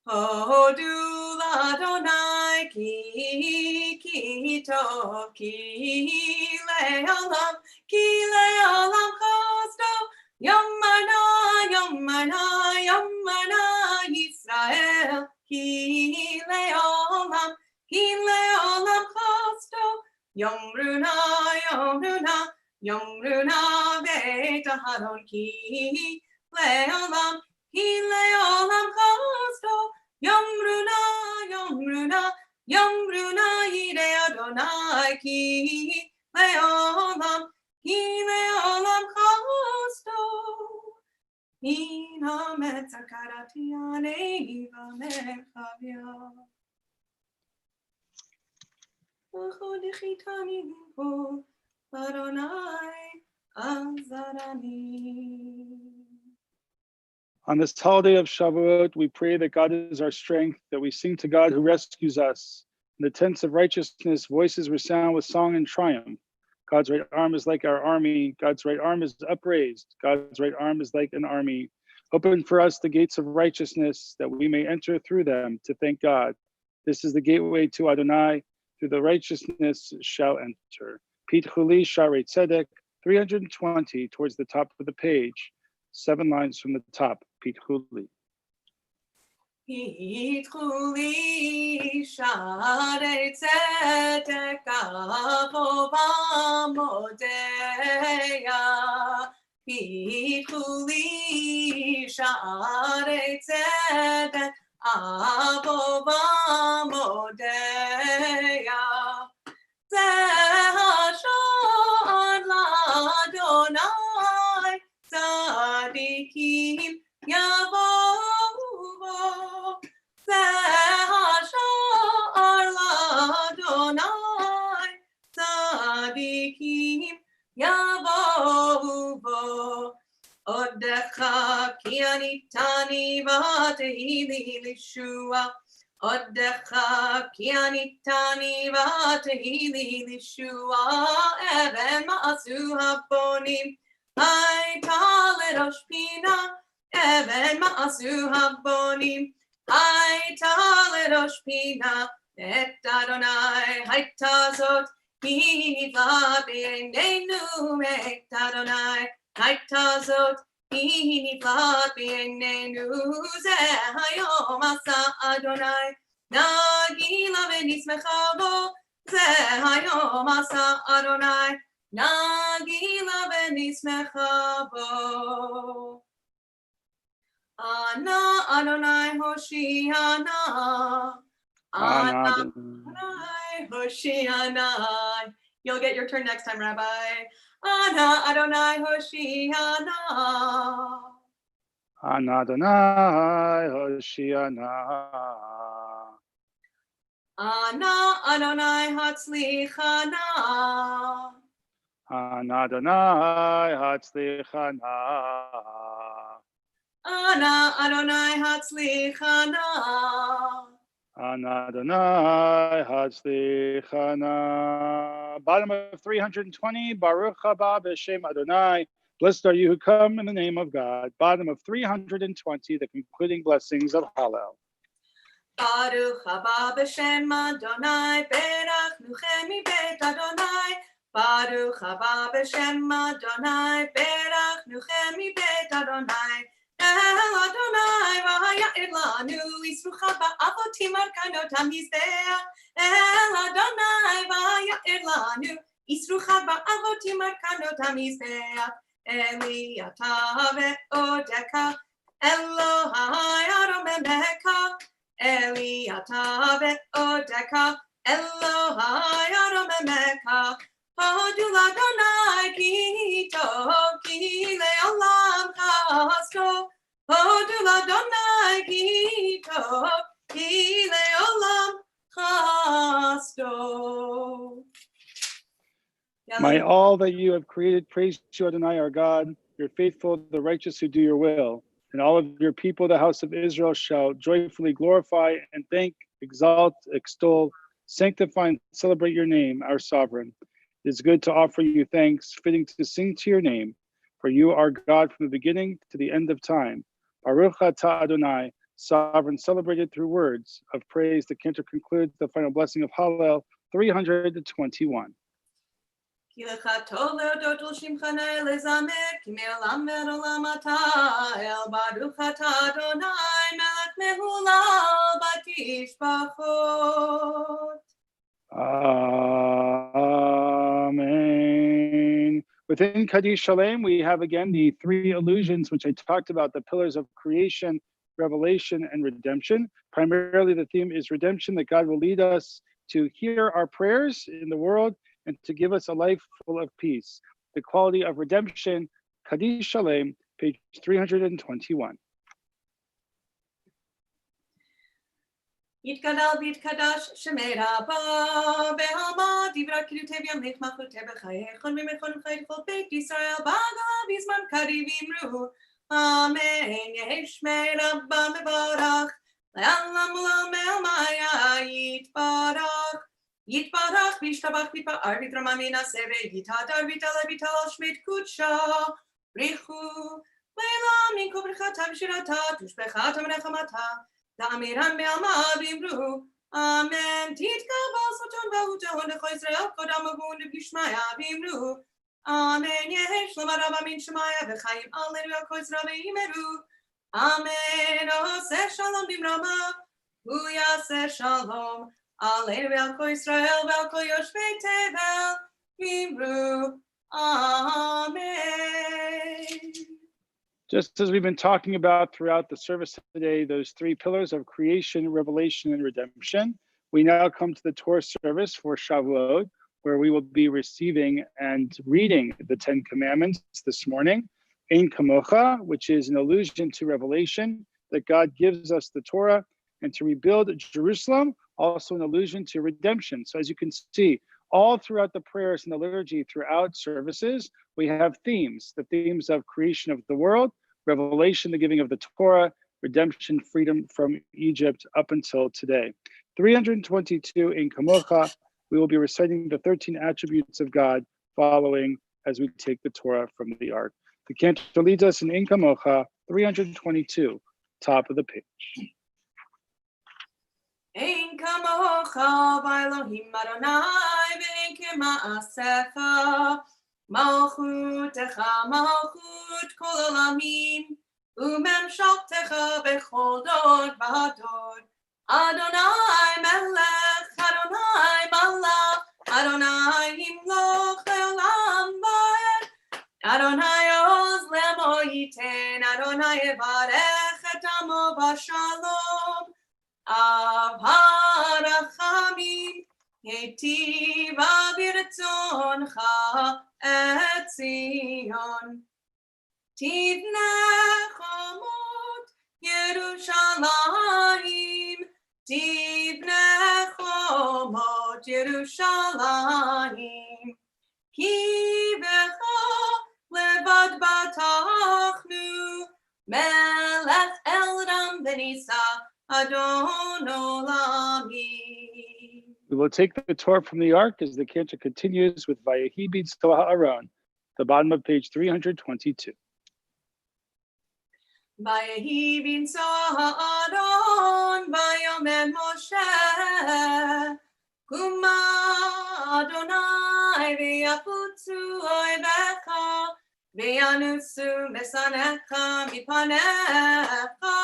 Hodu l'Adonai ki tov ki le'olam chasto Yomana Yisrael, ki Yomruna, Yomruna, Yomruna, Beit Aharon ki leolam chasto. Yomruna, Yomruna, Yomruna, Yide Adonai ki leolam chasto. Ina metzakaratyane iva merchavia. Chodechitani limpo Adonai azarani. On this holiday of Shavuot, we pray that God is our strength, that we sing to God who rescues us. In the tents of righteousness, voices resound with song and triumph. God's right arm is like our army. God's right arm is upraised. God's right arm is like an army. Open for us the gates of righteousness, that we may enter through them to thank God. This is the gateway to Adonai. Through the righteousness shall enter. Pit Chuli Sharei Tzedek, 320 towards the top of the page. 7 lines from the top. Pit Chuli. Pit Chuli Sharei Tzedek Avovam Modeya. Pit Chuli Sharei Tzedek Avovam Modeya. Zehashon LaDonai Tzadikim Yavovo. Zehashon LaDonai Tzadikim Yavovo. Odecha ki anitani v'atehili lishua. Odecha ki anitani v'atehili lishua. Even ma'asu habonim hayta lerosh pina. Even ma'asu habonim hayta lerosh pina. Et Adonai hayta zot hi nifla b'einenu. Et Adonai hayta zot hi nifla b'einenu. Zeh hayom asa Adonai nagila v'nismecha bo. Zeh hayom asa Adonai nagila v'nismecha bo. Ana Adonai Hoshiana. Ana Adonai Hoshiana. You'll get your turn next time, Rabbi. Ana Adonai Hoshiana. Ana Adonai Hoshiana. Ana Adonai Hatzlichana. Ana Adonai Hatzlichana. Ana Adonai Hatzlichana. Ana Adonai Hatzlichana. Bottom of 320. Baruch haba b'shem Adonai. Blessed are you who come in the name of God. Bottom of 320. The concluding blessings of Hallel. Baruch haba b'shem Adonai. Berachnuchem mibeit Adonai. Baruch haba b'shem Adonai. Berachnuchem mibeit Adonai. El Adonai v'haya'ir lanu yisrucha ba'avotim arkanotam yizbeach. El Adonai v'haya'ir lanu yisrucha ba'avotim arkanotam yizbeach. Eli ata ve'odeka Elohai aromemecha. Eli ata ve'odeka Elohai aromemecha. Hodu l'Adonai ki tov ki le'olam chasto. Hodu l'Adonai ki tov ki le'olam chasto. May all that you have created praise you, Adonai, our God. You're faithful, the righteous who do your will. And all of your people, the house of Israel, shall joyfully glorify and thank, exalt, extol, sanctify, and celebrate your name, our sovereign. It is good to offer you thanks, fitting to sing to your name, for you are God from the beginning to the end of time. Baruch atah Adonai, sovereign, celebrated through words of praise. The cantor concludes the final blessing of Hallel 321. כי לך טוב להודות לשמך לזמר, כי מעולם ועד עולם אתה אל. ברוך אתה אדוני מלך מהולל בתשבחות. Within Kaddish Shalem, we have again the three illusions, which I talked about, the pillars of creation, revelation, and redemption. Primarily, the theme is redemption, that God will lead us to hear our prayers in the world and to give us a life full of peace. The quality of redemption, Kaddish Shalem, page 321. יתגדל ויתקדש שמי רבה בעלמא דברי קדותי וימליך מלכותי בחייך וממכון וחי כל בית ישראל בגלה בזמן קריב אמרו אמן יהי שמי רבה מבורך לעולם ולעולמי עלמיה יתברך וישתבח ויתפאר ויתרומם וינשא ויתהדר ויתעלה ויתהלל שמי קודשא בריחו לעולם ינקו ברכתה ושירתה תושבחה ונחמתה Damiran Belma Bimru, Amen. Titkabal Soton Bahuta, the Khoisrael, Kodamabun, the Bishmaya Bimru, Amen. Yehesh Lamarabamin Shemaya, the Chaim Alleluia Khoisrael Imeru, Amen. Oh, Se Shalom Bimrama, Huya Se Shalom, Alleluia Khoisrael, Velko Yoshvei Tevel, Bimru, Amen. Just as we've been talking about throughout the service today, those three pillars of creation, revelation, and redemption, we now come to the Torah service for Shavuot, where we will be receiving and reading the Ten Commandments this morning. Ein Kamocha, which is an allusion to revelation, that God gives us the Torah, and to rebuild Jerusalem, also an allusion to redemption. So as you can see, all throughout the prayers and the liturgy throughout services, we have themes, the themes of creation of the world, revelation, the giving of the Torah, redemption, freedom from Egypt up until today. 322 in Kamocha, we will be reciting the 13 attributes of God following as we take the Torah from the ark. The cantor leads us in Kamocha, 322, top of the page. Ein kamocha v'Elohim Adonai ve'ein k'ma'asecha malchutecha malchut kol olamim u'memshaltecha bechol dor v'dor Adonai melech Adonai malach Adonai yimloch le'olam va'ed Adonai oz le'amo yiten Adonai yevarech et amo b'shalom Av harachamim Yetiv v'ratzoncha et Tzion Tivne chomot Yerushalayim Tivne chomot Yerushalayim Ki b'cha levad batachnu Melech eldam v'nisa Adon Olami. We will take the Torah from the ark as the cantor continues with Vayehi B'Tzto Ha'aron, the bottom of page 322. Vayehi B'Tzto Ha'aron, Vayomer Moshe, Kuma Adonai V'yafutzu Oivecha, V'yanusu Mesanecha Mipanecha,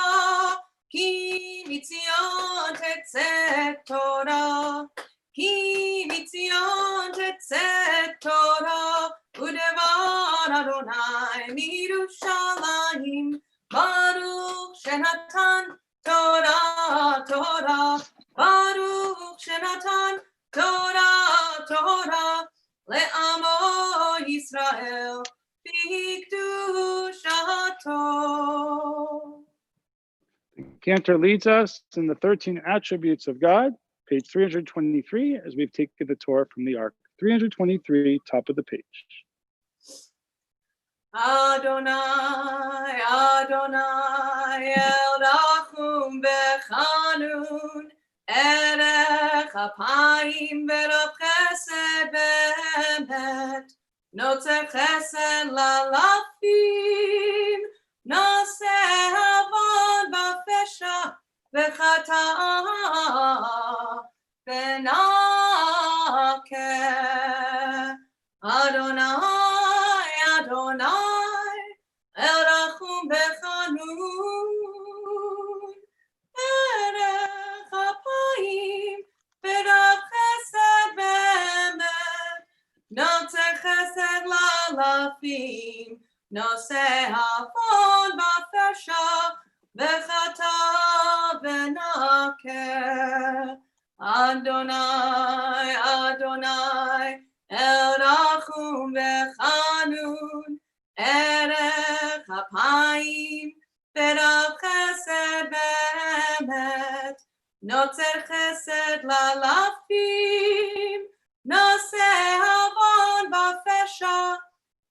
Ki mitzion tetzet Torah, Ki mitzion tetzet Torah, Udevar Adonai mirushalayim, Baruch shenatan Torah, Torah, Baruch shenatan Torah, Torah, le'amo Yisrael, b'kdushato. The cantor leads us in the 13 attributes of God, page 323, as we've taken the Torah from the ark. 323, top of the page. Adonai, Adonai, El Rachum Bechanun, Erech Apayim V'Rav Chesed Be'emet, Notzer Chesed Lalafim, Noseh Avon B'Fesha V'Chata V'Nakeh, Adonai, Adonai, El Rachum Bechanun, Erech Apayim V'Rav Chesed Be'emet, Notzer Chesed נושא עוון בפשע, וחטא ונקר. אדוני, אדוני, אל רחום וחנון, ערך אפיים, ורב חסד באמת, נוצר חסד ללפים, נושא עוון בפשע,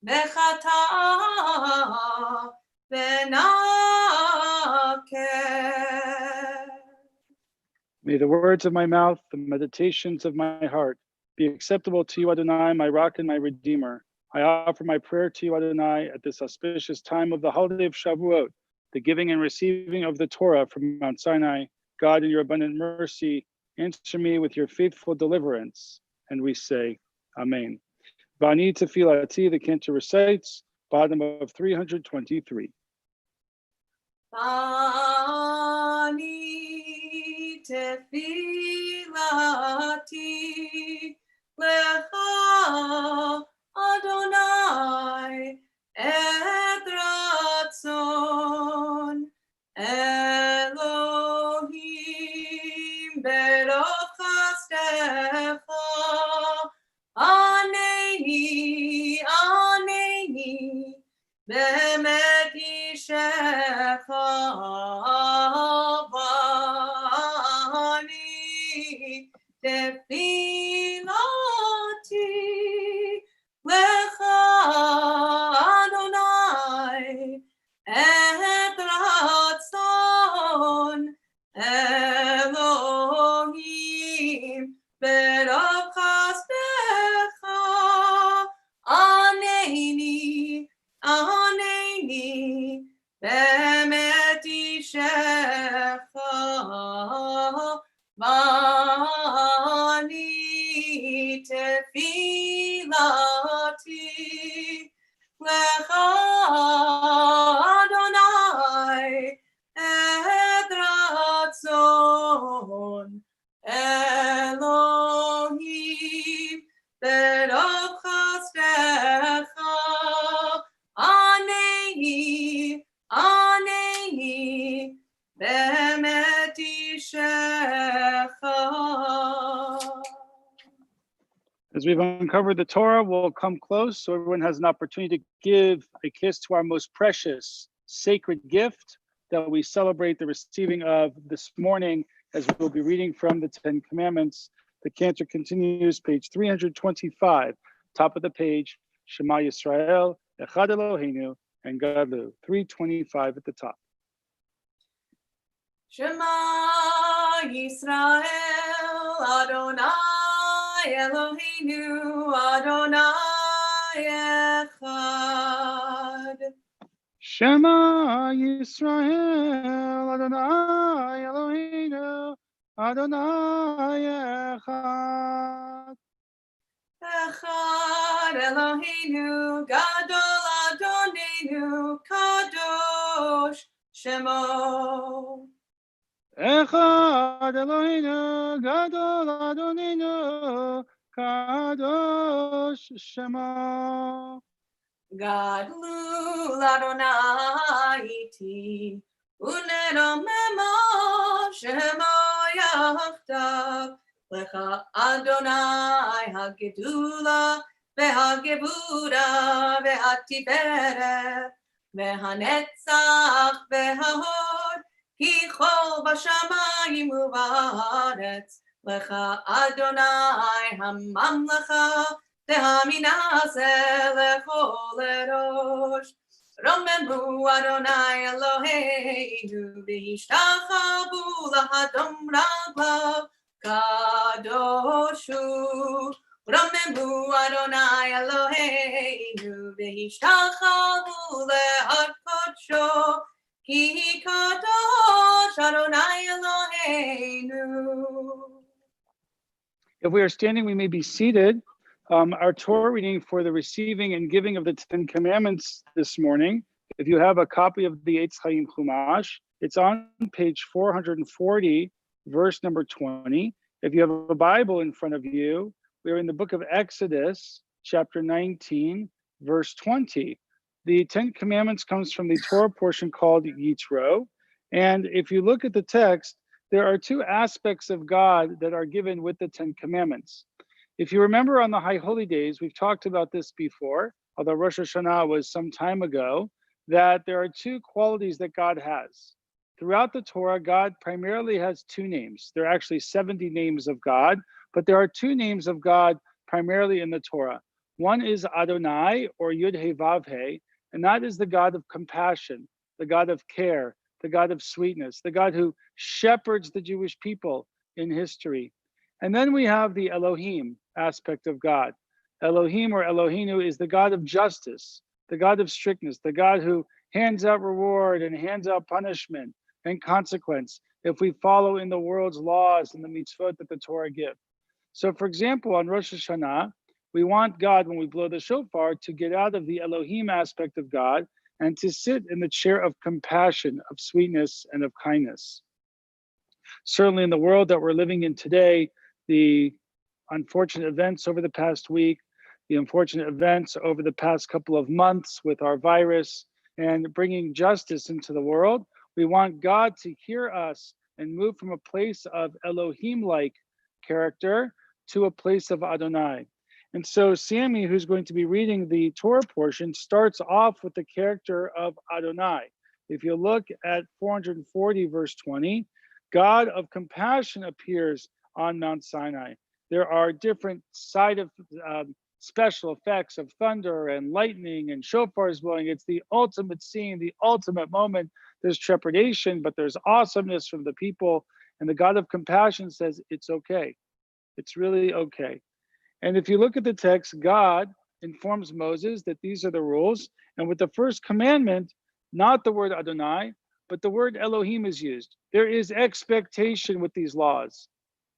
וחטא ונקר. May the words of my mouth, the meditations of my heart, be acceptable to you, Adonai, my rock and my redeemer. I offer my prayer to you, Adonai, at this auspicious time of the holiday of Shavuot, the giving and receiving of the Torah from Mount Sinai. God, in your abundant mercy, answer me with your faithful deliverance. And we say, Amen. Vani tefilati, the cantor recites, bottom of 323. Ani tefilati lecha Adonai et ratzon Elohim berov chastecha aneni aneni באמת אישך ואני תפילתי לך אדוני את רצון אלוהים ברוב חסדך ענני ענני באמת אישך ואני תפילתי לך אדוני את רצון אלוהים ברוב חסדך ענני ענני באמת אישך. As we've uncovered the Torah, we'll come close so everyone has an opportunity to give a kiss to our most precious, sacred gift that we celebrate the receiving of this morning as we'll be reading from the Ten Commandments. The cantor continues, page 325, top of the page, Shema Yisrael, Echad Eloheinu, and Gadlu, 325 at the top. Shema Yisrael, Adonai Eloheinu, Adonai Echad. Shema Yisrael, Adonai Eloheinu, Adonai Echad. Echad Eloheinu, Gadol Adonenu, Kadosh Shemo. Echad Eloheinu, Gadol Adonenu, Kadosh Shema. Gadlu Adonai iti, uneromemo Shemo yachtav. Lecha Adonai hagedula, vehagebuda, vehatiferet, vehanetzach, vehahod, ki chol bashamayim uvaretz. Lecha Adonai hamamlecha, tehaminase lechol erosh. Romemu Adonai Eloheinu, v'yishtachavu lahadom raglav. Kadoshu, Ramemu Adonai Eloheinu, v'yishtachavu le'ad kodsho, ki kadosh Adonai Eloheinu. If we are standing, we may be seated. Our Torah reading for the receiving and giving of the Ten Commandments this morning, if you have a copy of the Eitz Chaim Chumash, it's on page 440, verse number 20. If you have a Bible in front of you, we're in the book of Exodus, chapter 19, verse 20. The Ten Commandments comes from the Torah portion called Yitro. And if you look at the text, there are two aspects of God that are given with the Ten Commandments. If you remember on the High Holy Days, we've talked about this before, although Rosh Hashanah was some time ago, that there are two qualities that God has. Throughout the Torah, God primarily has two names. There are actually 70 names of God, but there are two names of God primarily in the Torah. One is Adonai, or Yud He Vav He, and that is the God of compassion, the God of care, the God of sweetness, the God who shepherds the Jewish people in history. And then we have the Elohim aspect of God. Elohim or Elohinu is the God of justice, the God of strictness, the God who hands out reward and hands out punishment and consequence if we follow in the world's laws and the mitzvot that the Torah gives. So, for example, on Rosh Hashanah, we want God, when we blow the shofar, to get out of the Elohim aspect of God and to sit in the chair of compassion, of sweetness, and of kindness. Certainly in the world that we're living in today, the unfortunate events over the past week, the unfortunate events over the past couple of months with our virus and bringing justice into the world, we want God to hear us and move from a place of Elohim-like character to a place of Adonai. And so Sammy, who's going to be reading the Torah portion, starts off with the character of Adonai. If you look at 440 verse 20, God of compassion appears on Mount Sinai. There are different special effects of thunder and lightning and shofars blowing. It's the ultimate scene, the ultimate moment. There's trepidation, but there's awesomeness from the people. And the God of compassion says, it's okay. It's really okay. And if you look at the text, God informs Moses that these are the rules. And with the first commandment, not the word Adonai, but the word Elohim is used. There is expectation with these laws,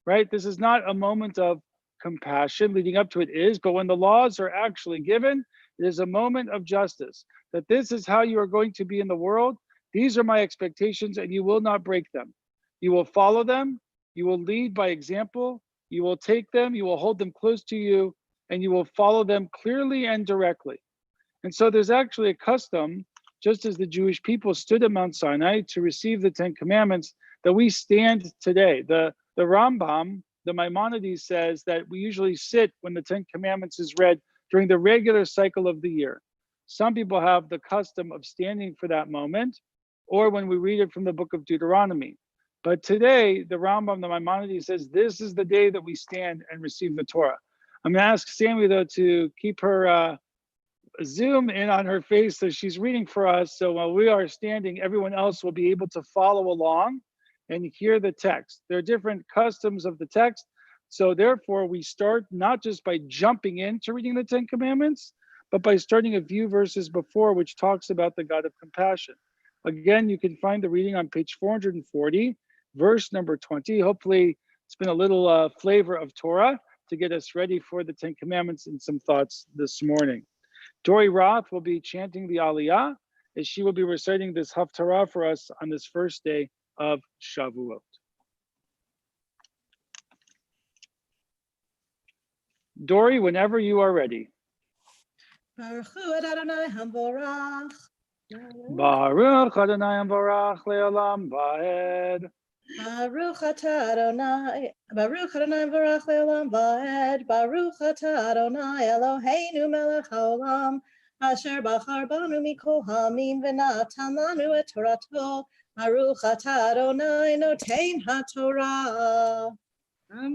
right? This is not a moment of compassion. Leading up to it is, but when the laws are actually given, it is a moment of justice, that this is how you are going to be in the world. These are my expectations, and you will not break them. You will follow them. You will lead by example. You will take them, you will hold them close to you, and you will follow them clearly and directly. And so there's actually a custom, just as the Jewish people stood at Mount Sinai to receive the Ten Commandments, that we stand today. The Rambam, the Maimonides, says that we usually sit when the Ten Commandments is read during the regular cycle of the year. Some people have the custom of standing for that moment, or when we read it from the book of Deuteronomy. But today, the Rambam, the Maimonides, says this is the day that we stand and receive the Torah. I'm going to ask Sammy, though, to keep her zoom in on her face so she's reading for us. So while we are standing, everyone else will be able to follow along and hear the text. There are different customs of the text. So therefore, we start not just by jumping into reading the Ten Commandments, but by starting a few verses before, which talks about the God of compassion. Again, you can find the reading on page 440. Verse number 20. Hopefully, it's been a little flavor of Torah to get us ready for the Ten Commandments and some thoughts this morning. Dory Roth will be chanting the Aliyah as she will be reciting this Haftarah for us on this first day of Shavuot. Dory, whenever you are ready. Baruch Adonai Hamborach. Baruch Adonai Hamborach le'olam va'ed. Baruch atah Adonai Baruch le'olam va'ed. Baruch atah Adonai Eloheinu melech haolam, asher bachar banu mikol ha'amim v'natan lanu et Torato. Baruch atah Adonai notein haTorah.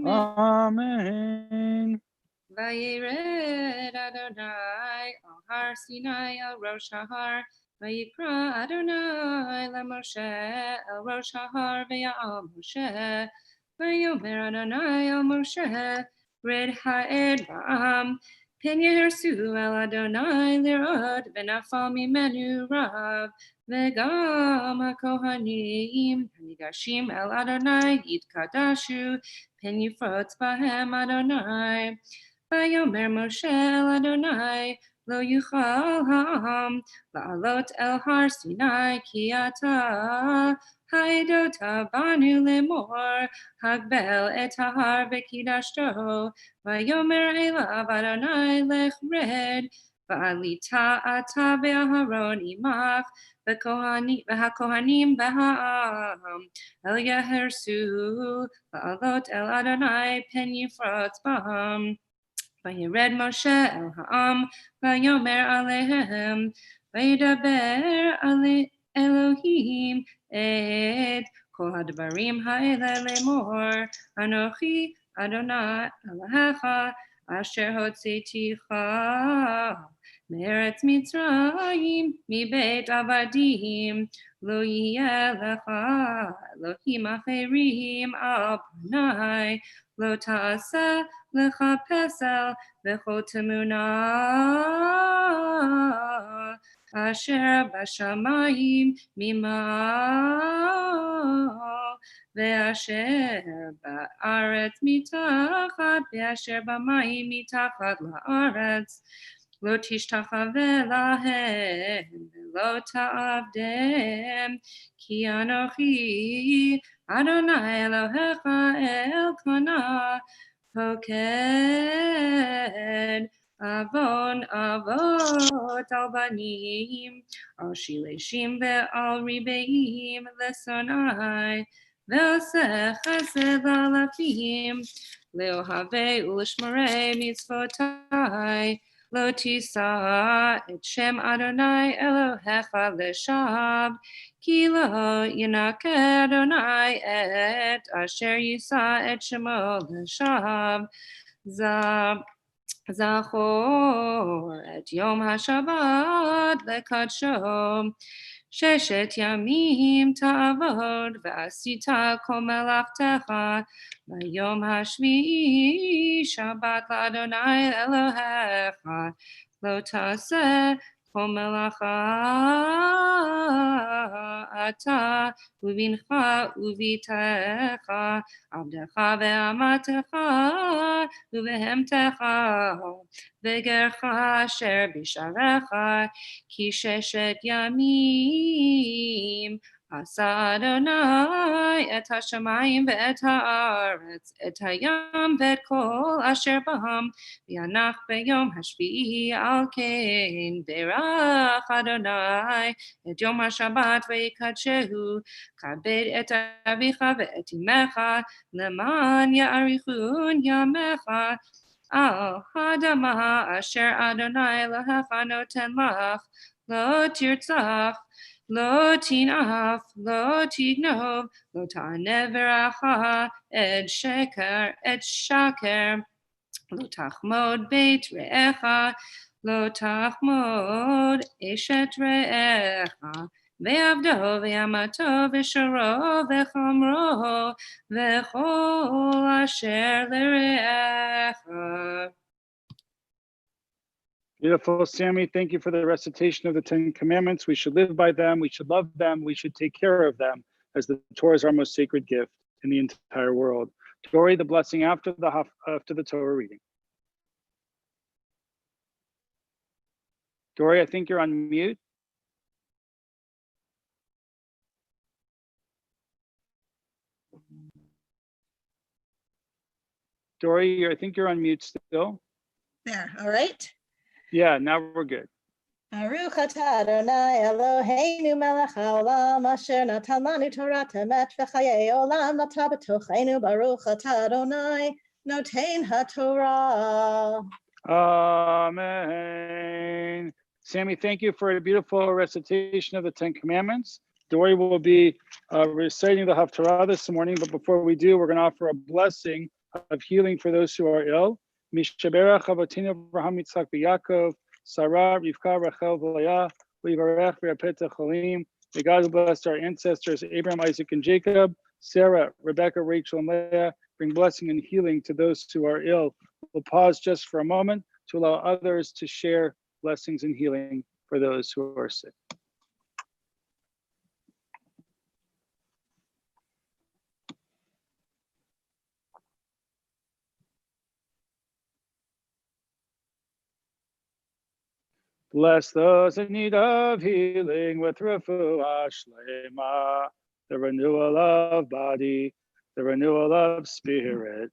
Amen. Vayered Adonai al har Sinai al Rosh Hahar. Vayikra Adonai LaMoshe el Rosh Hahar v'ya'al Moshe. Vayomer Adonai el Moshe red ha'ed ba'am. Pen yehersu el Adonai lirod v'nafal mimenu rav. V'gam ha'kohanim hanigashim el Adonai yitkadashu. Pen yifrotz bahem Adonai. Vayomer Moshe el Adonai lo yuchal ha'am la'alot el har Sinai ki ata ha'edota banu lemor hagbel et ha'har v'kidashto vayomer elav Adonai lech red Va'alita ata ve'aharon imach, והכהנים והעם, אל יהרסו, לעלות אל אדוני פן יפרוץ בם. וירד משה אל העם, ויאמר עליהם, וידבר אלוהים את כל הדברים האלה לאמור, אנוכי אדוני אלוהיך, אשר הוצאתיך מארץ מצרים, מבית עבדים, לא יהיה לך אלוהים אחרים על פניי, לא תעשה לך פסל וכל תמונה אשר בשמיים ממעל, ואשר בארץ מתחת, ואשר במים מתחת לארץ. לא תשתחווה להם ולא תעבדם, כי אנוכי אדוני אלוהיך אלקנה פוקד עוון אבות על בנים, על שילשים ועל ריבעים לשונאי, ועושה חסד לאלפים, לאוהבי ולשמרי מצוותיי. לא תישא את שם אדוני אלוהיך לשווא, כי לא ינקה אדוני את אשר יישא את שמו לשווא. זכור את יום השבת לקדשו, 6 ימים תעבוד ועשית כל מלאכתך, ביום השביעי שבת לאדוני אלוהיך, לא תעשה כל מלאכה אתה ובנך ובתך, עבדך ואמתך ובהמתך וגרך אשר בשעריך, כי 6 ימים עשה אדוני את השמיים ואת הארץ, את הים ואת כל אשר בהם, וינח ביום השביעי, על כן ברך אדוני את יום השבת ויקדשהו. כבד את אביך ואת אמך, למען יאריכון ימיך על האדמה אשר אדוני אלוהיך נותן לך. לא תרצח, לא תנאף, לא תגנוב, לא תענה ברעך את שקר, לא תחמוד בית רעך, לא תחמוד אשת רעך, ועבדו ואמתו ושרו וחמרו וכל אשר לרעך. Beautiful, Sammy. Thank you for the recitation of the 10 Commandments. We should live by them. We should love them. We should take care of them, as the Torah is our most sacred gift in the entire world. Dory, the blessing after the Torah reading. Dory, I think you're on mute. Dory, I think you're on mute still. There, all right. Yeah, now we're good. Baruch atah Adonai Eloheinu melech haolam asher natan lanu Torat emet v'chayei olam nata b'tocheinu. Baruch atah Adonai noten haTorah. Amen. Sammy, thank you for a beautiful recitation of the 10 Commandments. Dory will be reciting the Haftarah this morning, but before we do, we're going to offer a blessing of healing for those who are ill. Mishaberach Avotinu Abraham Yitzchak Yaakov, Sarah, Rivka, Rachel, Leah, Livarech, V'Yapeta Chalim. May God bless our ancestors, Abraham, Isaac, and Jacob, Sarah, Rebecca, Rachel, and Leah. Bring blessing and healing to those who are ill. We'll pause just for a moment to allow others to share blessings and healing for those who are sick. Bless those in need of healing with refuah shlema, the renewal of body, the renewal of spirit.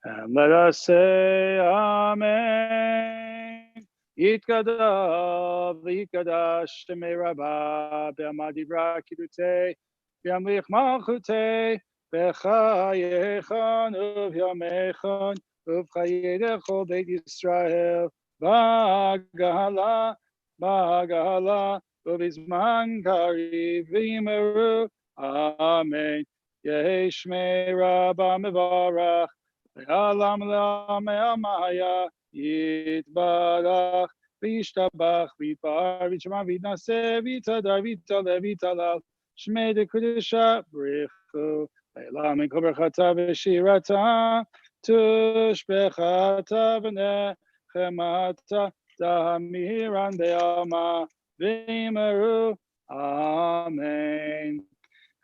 And let us say Amen. יתגדל ויתקדש שמי רבה בעמד דברה קידותי וימליך מלכותי בחייכון ובימיכון ובחיי לכל בית ישראל בגאלה ובזמן קריב ויאמרו אמן. יהי שמי רבה מברך לעולם לעמיה יתברך וישתבח ויתפאר ויתשמע ויתנשא ויתהדר ויתעלה ויתהלל שמי דקדושה ברכו לעולם אין כל ברכתה ושירתה תושבחתה ונחמתה תמירן בעלמא ויאמרו amen.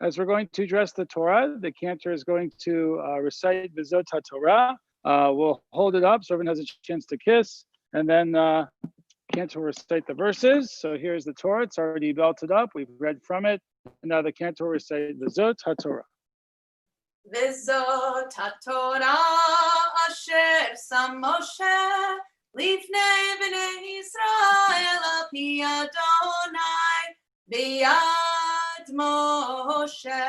As we're going to address the Torah, the cantor is going to recite Vizot HaTorah. We'll hold it up so everyone has a chance to kiss, and then cantor will recite the verses. So here's the Torah. It's already belted up. We've read from it. And now the cantor will recite Vizot HaTorah. Vizot HaTorah asher sam Moshe lifnei bnei Yisrael al pi Adonai biyad Moshe.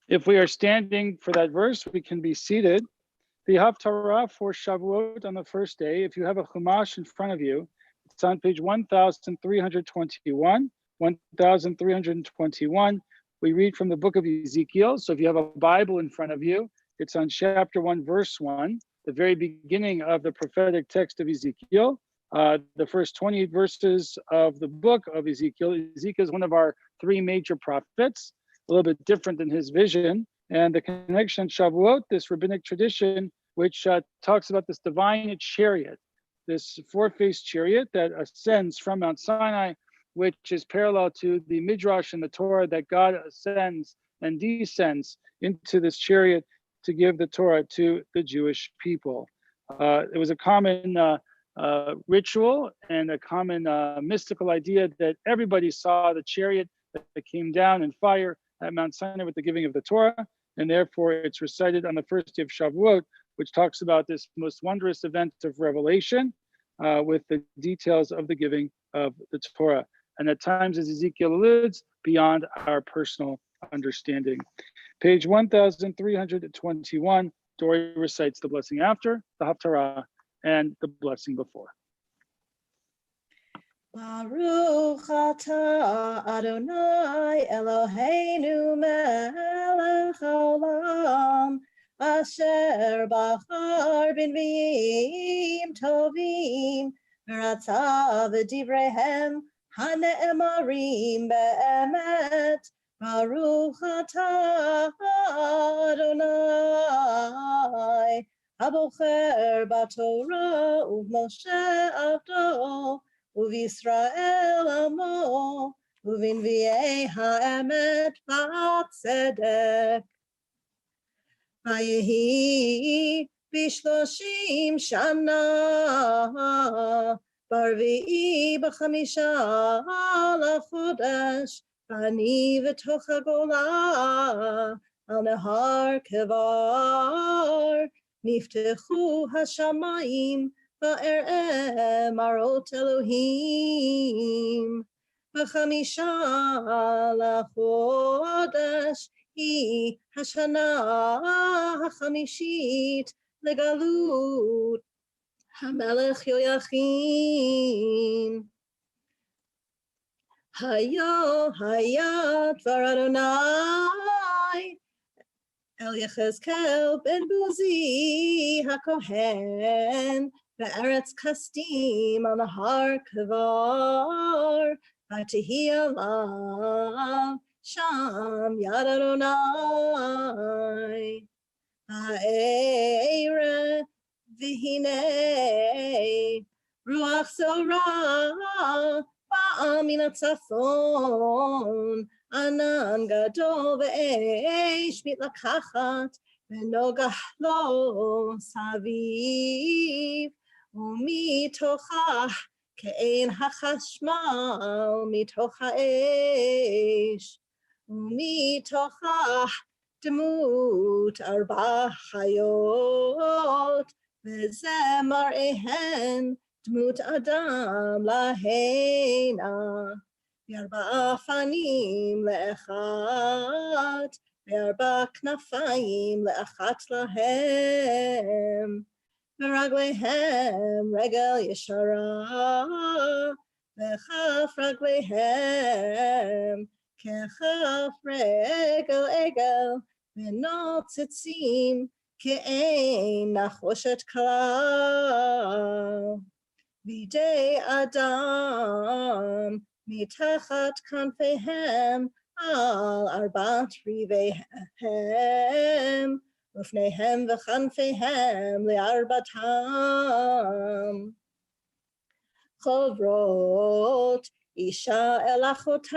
If we are standing for that verse, we can be seated. The Haftarah for Shavuot on the first day. If you have a Chumash in front of you, it's on page 1321. 1321. We read from the book of Ezekiel. So if you have a Bible in front of you, it's on chapter 1, verse 1, the very beginning of the prophetic text of Ezekiel. The first 28 verses of the book of Ezekiel. Ezekiel is one of our three major prophets, a little bit different in his vision. And the connection Shavuot, this rabbinic tradition, which talks about this divine chariot, this four-faced chariot that ascends from Mount Sinai, which is parallel to the Midrash and the Torah that God ascends and descends into this chariot to give the Torah to the Jewish people. It was a common ritual and a common mystical idea that everybody saw the chariot that came down in fire at Mount Sinai with the giving of the Torah, and therefore it's recited on the first day of Shavuot, which talks about this most wondrous event of revelation with the details of the giving of the Torah. And at times, as Ezekiel alludes, beyond our personal understanding. Page 1321, Dori recites the blessing after, the Haftarah, and the blessing before. Baruch atah Adonai Eloheinu melech haolam asher bachar b'nviim tovim v'ratza v'divrehem hane'emarim be'emet. Baruch atah Adonai abocher b'Torah u'Moshe avdo uV'Yisrael amo uV'nviei ha'emet v'tzedek. Vayehi b'shloshim shana barvi'i b'chamisha lachodesh bani v'toch hagola al nehar kevar niftechu hashamayim va'er'eh marot Elohim b'chamisha lachodesh hi hashana hachamishit legalut hamelech Yoyachim. Hayo hayat dvar Adonai El Yechezkel ben Buzi HaKohen Be'eretz Kasdim al Nahar Kevar V'tihi alav Sham Yad Adonai Ha'ere V'hinei Ruach Zorah Ba'am min hatzafon Anan gadol ve'esh mitlakachat Ve'nogah lo saviv U'mitochah ke'en hachashmal Mitoch ha'esh U'mitochah demut arba chayot וזה מראיהן דמות אדם להנה, וארבע פנים לאחת, וארבע כנפיים לאחת להם, ורגליהם רגל ישרה, וכף רגליהם ככף רגל עגל, ונוצצים כעין נחושת קלה. וידי אדם מתחת כנפיהם על ארבעת ריביהם, ופניהם וכנפיהם לארבעתם. חוברות אישה אל אחותה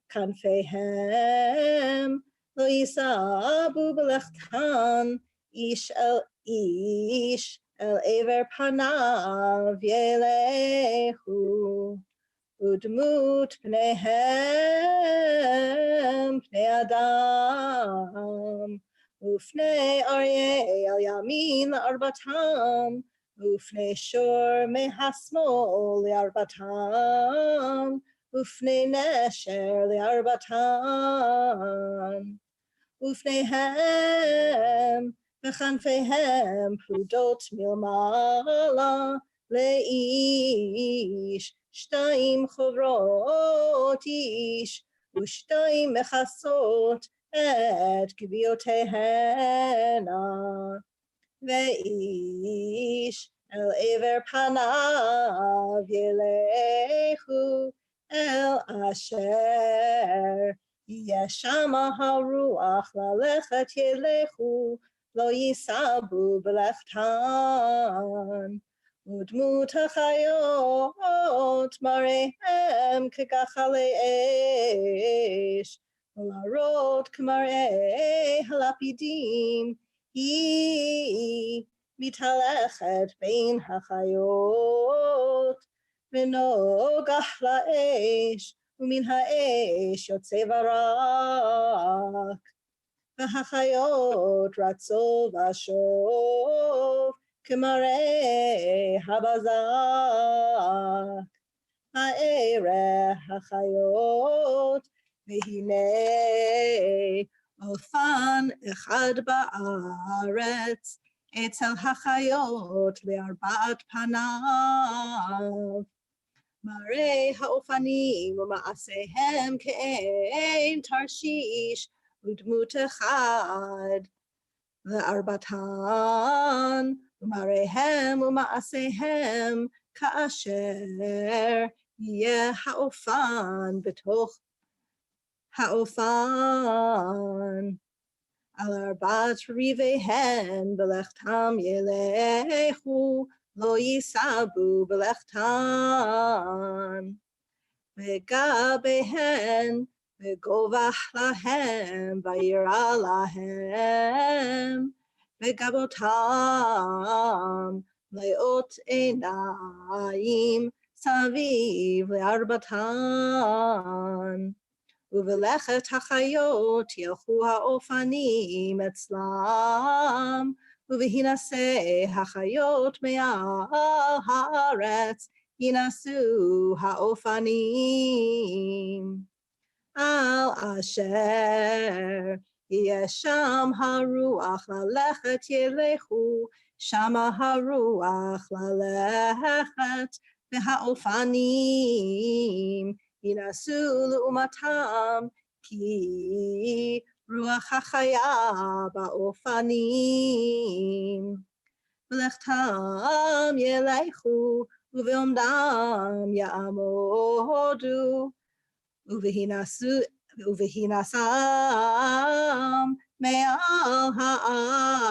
כנפיהם, לא יישאבו בלכתן איש אל איש, אל עבר פניו ילכו. ודמות פניהם פני אדם, ופני אריה על ימין לארבעתם, ופני שור מהשמאל לארבעתם, ופני נשר לארבעתם. ופניהם וכנפיהם פרודות מלמעלה לאיש, 2 חוברות איש, ו2 מכסות את גוויותיהנה. ואיש אל עבר פניו ילכו, אל אשר יהיה שמה הרוח ללכת ילכו, לא יישאבו בלכתן. ודמות החיות מראיהם כגחלי אש, ולהראות כמראה הלפידים, היא מתהלכת בין החיות, ונוגח לאש, ומן האש יוצא ברק. והחיות רצו ושוב, כמראה הבזק. הארה החיות, והנה אופן אחד בארץ, אצל החיות לארבעת פניו. מראה האופנים ומעשיהם כעין תרשיש, ודמות אחד לארבעתן, ומראיהם ומעשיהם כאשר יהיה האופן בתוך האופן. על ארבעת ריביהן בלכתם ילכו, לא יישאבו בלכתן. וגביהן וגובח להם וירא להם, וגבותם מלאות עיניים סביב לארבעתן. ובלכת החיות ילכו האופנים אצלם, ובהינשא החיות מעל הארץ ינסו האופנים. על אשר יהיה שם הרוח ללכת ילכו, שמה הרוח ללכת, והאופנים ינסו לעומתם, כי רוח החיה באופנים. בלכתם ילכו, ובעומדם יעמודו, ובהינשאם מעל הארץ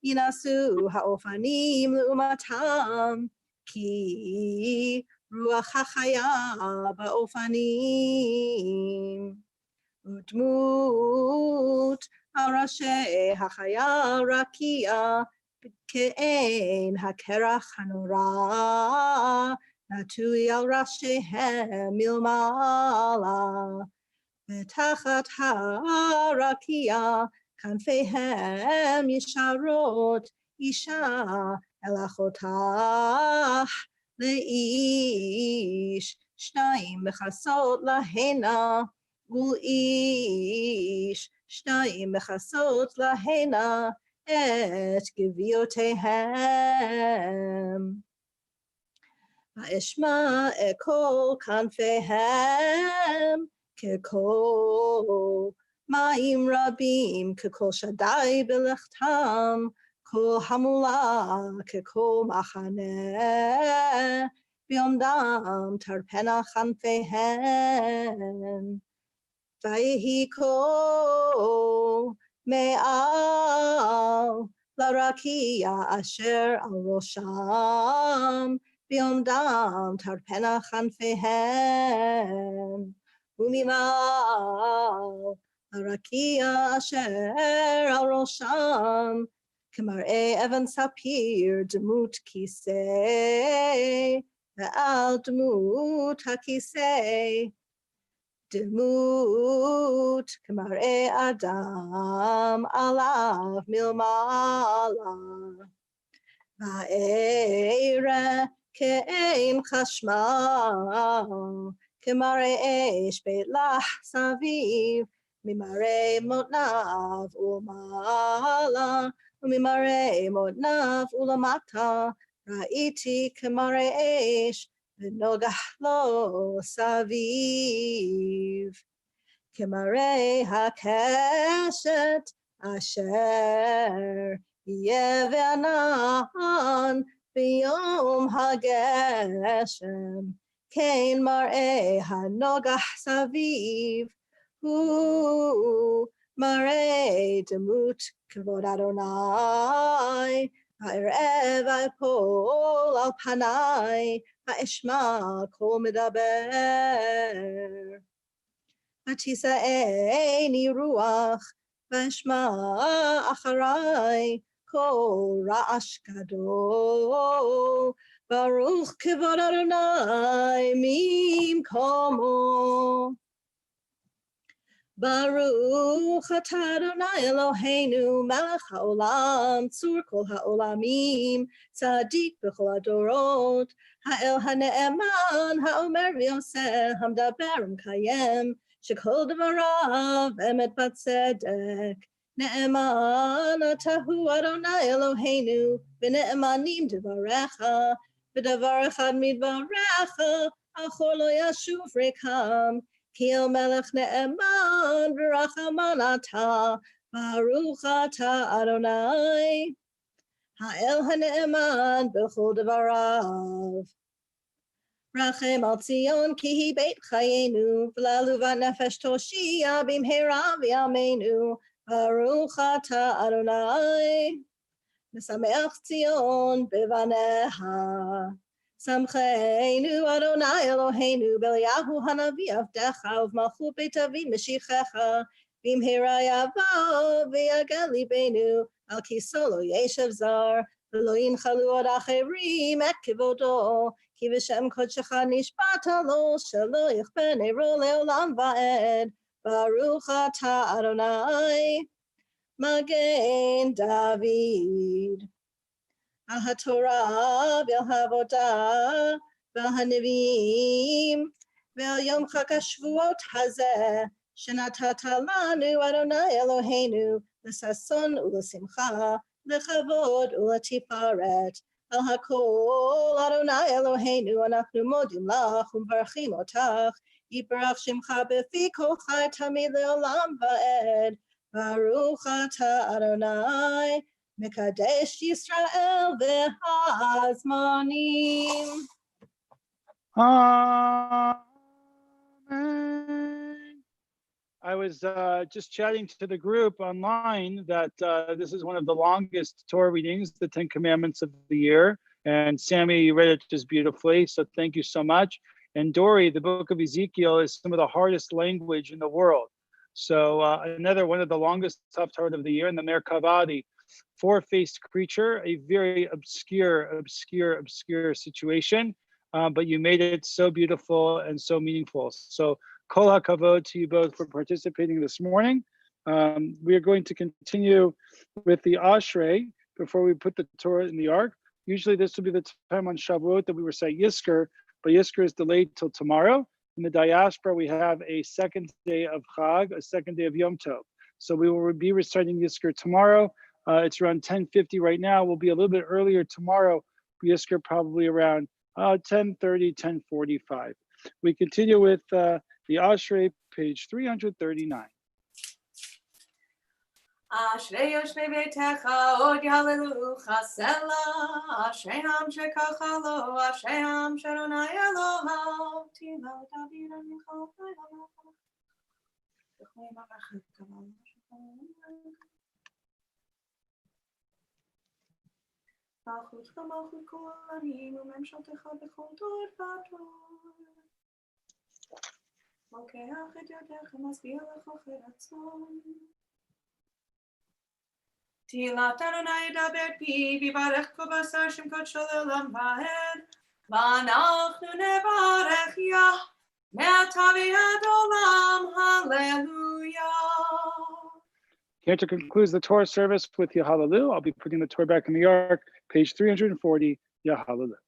ינסו האופנים לעומתם, כי רוח החיה באופנים. ודמות על ראשי החיה רקיע, כעין הקרח הנורא, נטוי על ראשיהם מלמעלה. ותחת הרקיע כנפיהם ישרות, אישה אל אחותך לאיש, שניים מכסות להנה, ולאיש שניים מכסות להנה את גוויותיהם. ואשמע קול כנפיהם כקול מים רבים, כקול שדי בלכתם, קול המולה כקול מחנה, ביומדם תרפנה כנפיהם. ויהי קול מעל לרקיע אשר על ראשם, ביומדם תרפנה כנפיהם. וממעל הרקיע אשר על ראשם, כמראה אבן ספיר דמות כיסא, ועל דמות הכיסא דמות כמראה אדם עליו מלמעלה. ואראה כאין חשמל, כמראה אש בית לח סביב, ממראה מותניו ולמעלה, וממראה מותניו ולמטה, ראיתי כמראה אש, ונוגח לו סביב. כמראה הקשת אשר יהיה וענן ביום הגשם, כן מראה הנוגח סביב, הוא מראה דמות כבוד אדוני. אראה ואפול על פניי, ואשמע קול מדבר. ותישאני רוח, ואשמע אחריי קול רעש גדול. ברוך כבוד אדוני ממקומו. ברוך אתה אדוני אלוהינו מלך העולם, צור כל העולמים, צדיק בכל הדורות, האל הנאמן, האומר ויעשה, המדבר ומקיים, שכל דבריו אמת בצדק. נאמן אתה הוא אדוני אלוהינו, ונאמנים דבריך, ודבר אחד מדבריך, אחור לא ישוב ריקם. כי אל מלך נאמן ורחמן אתה, ברוך אתה אדוני, האל הנאמן בכל דבריו. רחם על ציון כי היא בית חיינו, ולעלובת נפש תושיע במהרה בימינו, ברוך אתה אדוני. משמח ציון בבניה. שמחנו אדוני אלוהינו באליהו הנביא עבדך, ובמלכות בית אבי משיחך, במהרה יבוא ויגל ליבנו, על כיסו לא ישב זר, ולא ינחלו עוד אחרים את כבודו, כי בשם קודשך נשבעת לו, שלא יכפה נרו לעולם ועד. ברוך אתה אדוני, מגן דוד. על התורה ועל העבודה ועל הנביאים ועל יום חג השבועות הזה, שנתת לנו אדוני אלוהינו, לששון ולשמחה, לכבוד ולתפארת. על הכל אדוני אלוהינו אנחנו מודים לך ומברכים אותך, יתברך שמך בפי כל חי תמיד לעולם ועד. ברוך אתה אדוני, מקדש ישראל והזמנים. Amen. I was just chatting to the group online that this is one of the longest Torah readings, the 10 Commandments of the year. And Sammy, you read it just beautifully, so thank you so much. And Dory, the book of Ezekiel is some of the hardest language in the world. So another one of the longest Haftarot of the year, and the Merkavadi, four-faced creature, a very obscure situation, but you made it so beautiful and so meaningful. So kol hakavod to you both for participating this morning. We are going to continue with the Ashrei. before we put the Torah in the ark. Usually this would be the time on Shavuot that we recite Yizkor, but Yizkor is delayed till tomorrow. In the diaspora, we have a second day of Chag, a second day of Yom Tov. So we will be reciting Yizkor tomorrow. It's around 10:50 right now. We'll be a little bit earlier tomorrow. Yizkor probably around 10:30, 10:45. We continue with the Ashrei, page 339. אשרי יושבי ביתך עוד יהללוך סלה, אשרי עם שככה לו, אשרי עם שאדוני אלוהיו, תהילה דוד עמך לילה. מלכותך מלכות כל עמים וממשלתך בכל דור ודור. לוקח את ידך ומשביע לך רצון. תהילת אדוני ידבר פי, ויברך כל בשר שם קודשו לעולם ועד, ואנחנו נברך יה, מעתה ועד עולם, hallelujah. Cantor concludes the Torah service with Yahalalel. I'll be putting the Torah back in the ark, page 340, Yahalalel.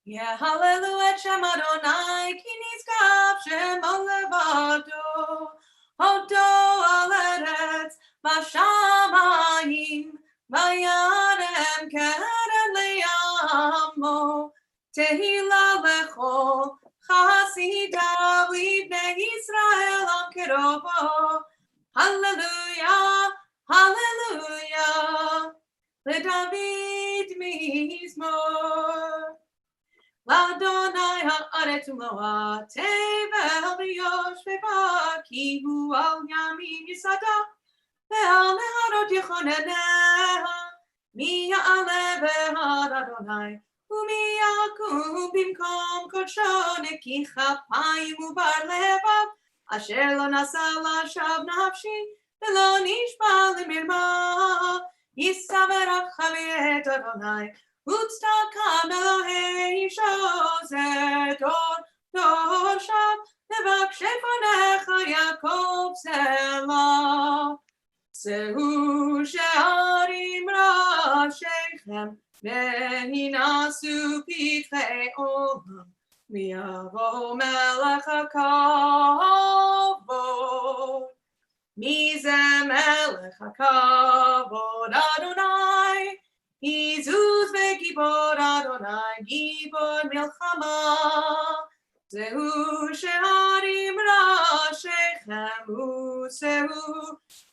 יהללו את שם אדוני, כי נשגב שמו לבדו, הודו על ארץ בשמיים, וירם קרן לימו, תהילה לכל חסידיו לבני ישראל עם קרובו, הללויה, הללויה, לדוד מזמור. לאדוני הארץ ומלואה תבל ויושבי בה, כי הוא על ימין יסדה, ועל נהרות יכוננה. מי יעלה בהר אדוני, ומי יקום במקום קודשו, נקי כפיים ובר לבב, אשר לא נשא לשווא נפשי, ולא נשבע למרמה. יישא ורחבי את אדוני, וצדקה מאלוהי שוזר דור דור שם, מבקשי פניך יעקב סלה. שאו שערים ראשיכם, והינשאו פתחי עולם, ויבוא מלך הכבוד. מי זה מלך הכבוד? אדוני. יזוז וגיבור אדוני, גיבור מלחמה. זהו שערים ראשיכם, ושאו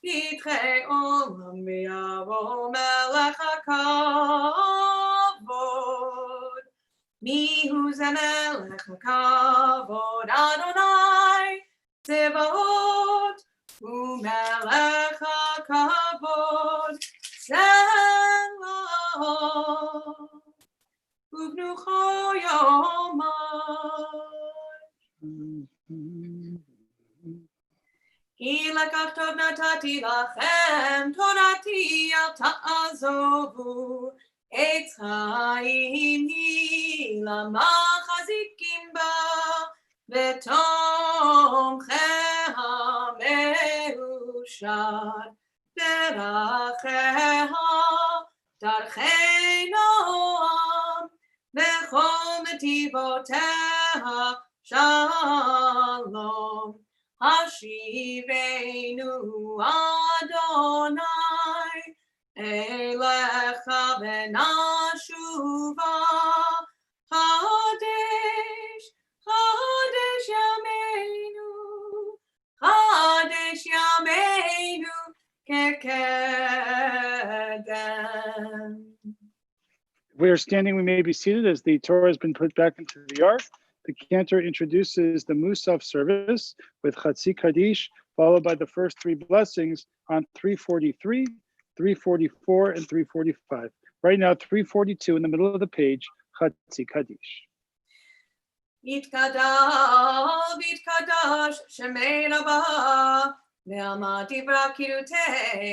פתחי עולם, ויבוא מלך הכבוד. מיהו זה מלך הכבוד? אדוני צבאות, ומלך הכבוד סלה. ובנוחו יומיים. כי לקח טוב נתתי לכם, תורתי אל תעזובו, עץ חיים היא למחזיקים בה, ותומכיה מאושר, דרכיה דרכי נועם, וכל נתיבותיה שלום. השיבנו אדוני אליך ונשובה, חדש חדש ימינו, חדש ימינו כקדם. If we are standing, we may be seated as the Torah has been put back into the ark. The cantor introduces the Musaf service with Chatzi Kaddish, followed by the first three blessings on 343, 344, and 345. Right now, 342 in the middle of the page, Chatzi Kaddish. יתקדש שמי רבה, ועמד דברה קירותי,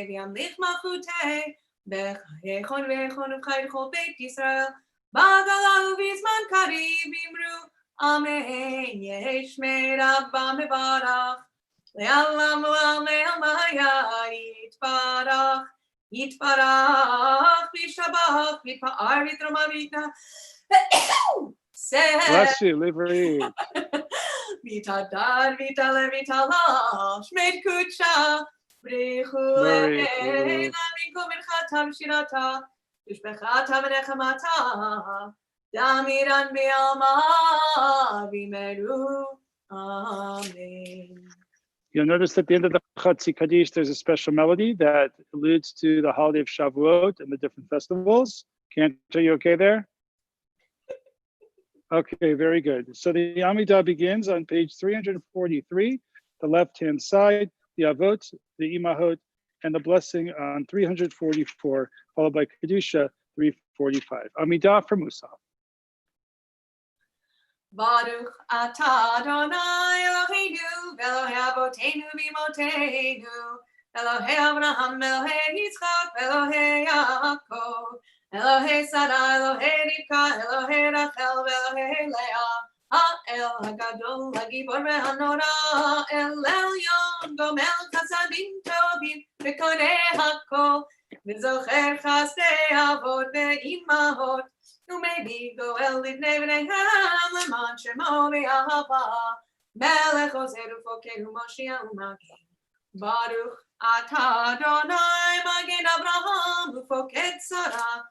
וימליך מלכותי, בחייכון ויכון ובחי לכל בית ישראל, בגלה ובזמן קריב אמרו, אמן. יהי שמי רבה מברך, לעולם ולעלמי עלמיה יתברך. יתברך, וישתבח, ויתפאר, ויתרומם, ויתנשא. Bless you, Liberty. Vitadar, vitale, vitala, shmed kucha, brichu le'ena, minko minchata, v'shirata, v'shbechata, v'nechamata, damiran bi'alma, v'imeru, amen. You'll notice at the end of the Chatzi Kaddish, there's a special melody that alludes to the holiday of Shavuot and the different festivals. Can't are you okay there? Okay, very good. So the Amidah begins on page 343, the left-hand side, the Avot, the Imahot, and the blessing on 344, followed by Kedusha 345. Amidah for Musaf. Baruch atah Adonai Eloheinu, Elohei Avotenu v'Imotenu, Elohei Avraham, Elohei Yitzchak, Elohei Yaakov, Elohei Sarah, Elohei Rivka, Elohei Rachel, Elohei Leah, Ha'el HaGadol, HaGibor ve'Hanora, El Elyon, Gomel Chasadim Tovim, V'Korei HaKol, V'Zocher Chasdei Avot ve'Imahot, ומביא גואל לבני בניהם למען שמו באהבה מלך עוזר ופוקד ומושיע ומגן ברוך אתה אדוני מגן אברהם ופוקד שרה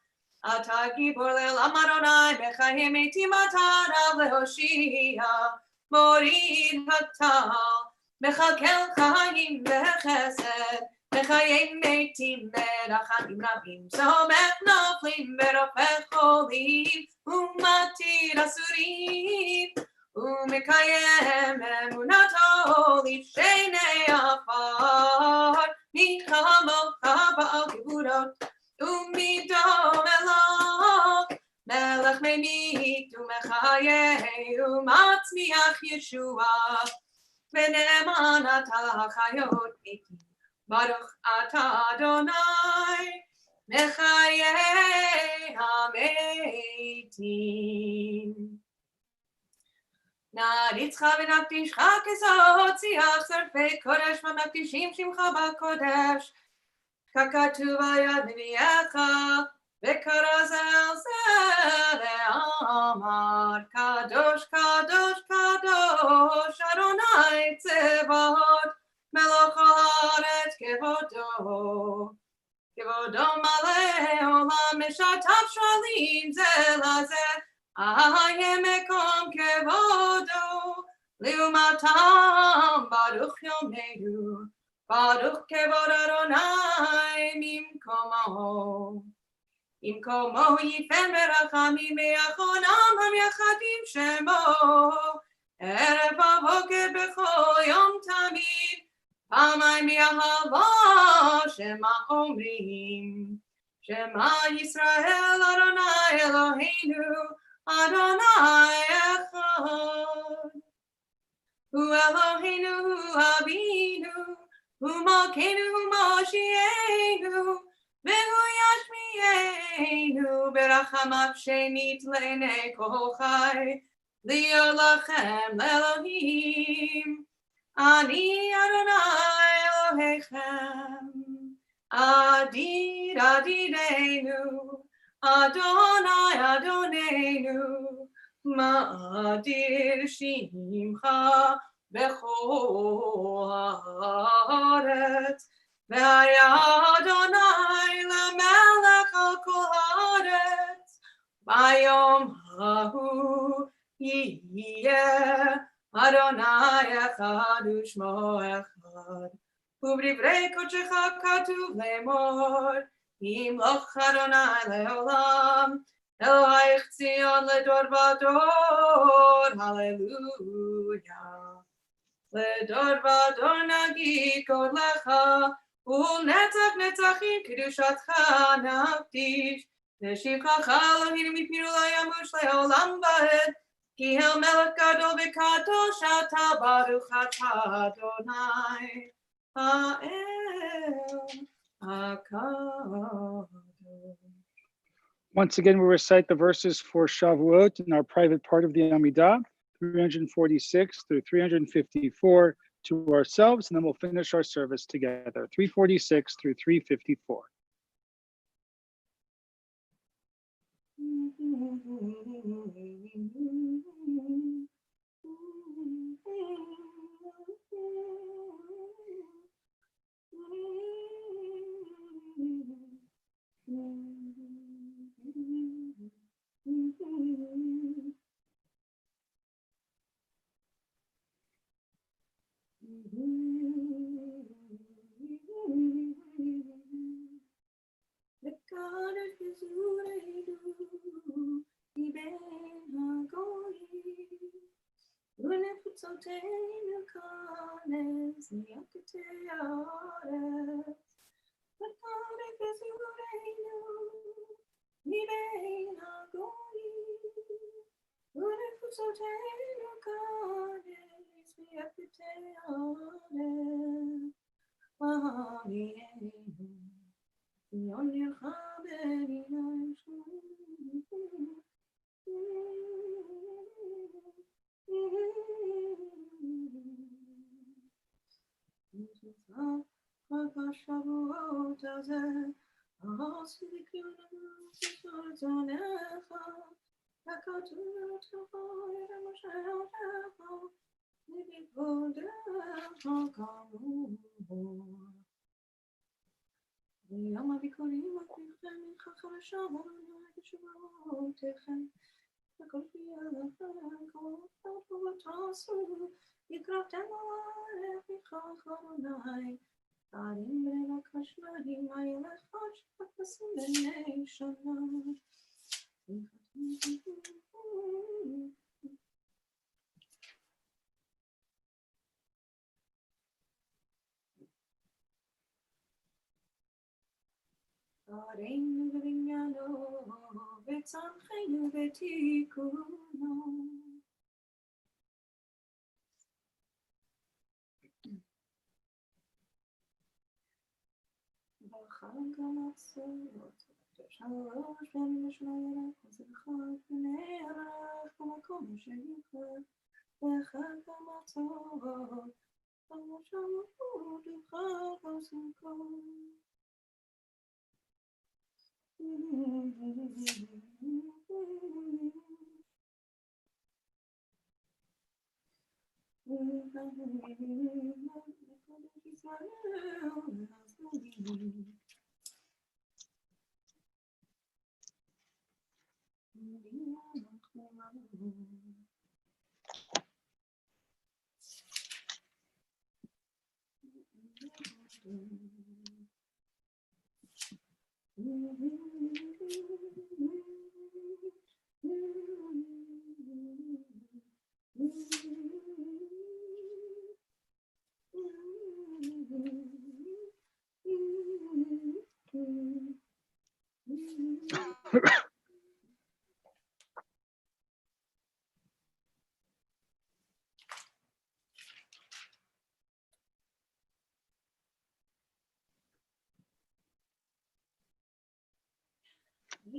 אתה גיבור לעולם אדוני בחיי מתים אתה רב להושיע מוריד הטל מכלכל חיים וחסד בחיי מתים ברחמים רבים סומך נופלים ורופא חולים ומתיר אסורים ומקיים אמונתו לפשעי עפר מי כמוך בעל גבורות ומדום אליו מלך ממית ומחיה ומצמיח ישועה ונאמן אתה החיות מתים Baruch atah Adonai mechayei hametim. נעריצך ונקדישך כזאת שיח שרפי קודש ומקדישים שמך בקודש ככתוב על יד נביאך וקרא זה על זה ואמר קדוש קדוש קדוש אדוני צבאות מלוך הארץ כבודו, כבודו מלא עולם משתף שואלים זה לזה, אהיה מקום כבודו, לעומתם ברוך יומנו, ברוך כבוד אדוני ממקומו. ממקומו יפן ברחמים ויחונם המייחדים שמו, ערב בבוקר בכל יום תמיד, פעמיים באהבה שמה אומרים שמע ישראל אדוני אלוהינו אדוני אחד הוא אלוהינו הוא אבינו הוא מלכנו הוא מושיענו והוא ישמיענו ברחמיו שנית לעיני כל חי להיות לכם לאלוהים אני אדוני אלוהיכם, אדיר אדירנו, אדוני אדוננו, מאדיר שמך בכל הארץ, והיה אדוני למלך על כל הארץ, ביום ההוא יהיה אדוני אחד ושמו אחד, ובדברי קודשך כתוב לאמור, ימלוך אדוני לעולם, אלוהיך ציון לדור ודור, הללויה. לדור ודור נגיד קודלך, ולנצח נצחים קדושתך נקדיש, לשבחך אלוהינו מפינו לא ימוש לעולם ועד, כי אל מלך גדול וקדוש אתה ברוך אתה אדוני האל הקדוש. Once again, we'll recite the verses for Shavuot in our private part of the Amidah, 346 through 354 to ourselves, and then we'll finish our service together, 346 through 354. וקדש בזורנו מבין הגויים ולנפוצותינו כנס מיוקתי הארץ וקדש בזורנו מבין הגויים ולנפוצותינו כנס מיוקתי הארץ ואהבינו Tzion ויום הביקורים אביכם מלכה חדשה בשבועותיכם וכל פיה לכם כל תעשו יקראתם עליך מכך אדוני ערים ולבקש להם הילך שתפסים בני שנה ערינו ובניינו וצמחנו ותיקונו בחג המצות שלוש פעמים בשנה ירק וזרחת ונערך במקום שיוחד בחג המצות שלוש פעמים בחג הסוכות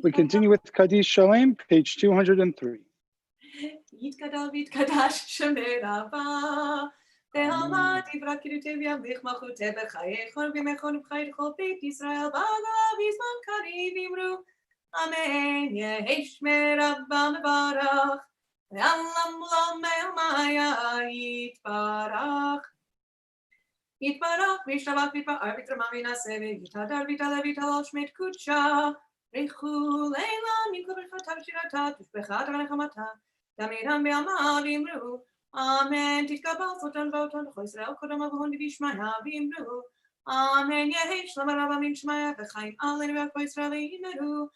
We continue with Kaddish Shalem, page 203. יתגדל ויתקדש שמי רבה תהמה תברא קידותי וימליך מלכותי בחיי כל בימיכון ובחיי כל בית ישראל בעלה בזמן קריב אמרו אמן יהי שמי רבה מברך ועלם עולמי עלמיה יתברך יתברך וישתבח ויתפאר ויתרומם וינשא ויתהדר ויתעלה ויתהלל שמי קודשה ברכו לילה מכל ברכתה ושירתה תשבחה ונחמתה תמידם בימיו אמרו אמן תתקבל סולטן ואותן בכל ישראל קודם אבהון ובשמיה ואמרו אמן יהי שלום רב מן שמיה וחיים עלינו ועל כל ישראל אמרו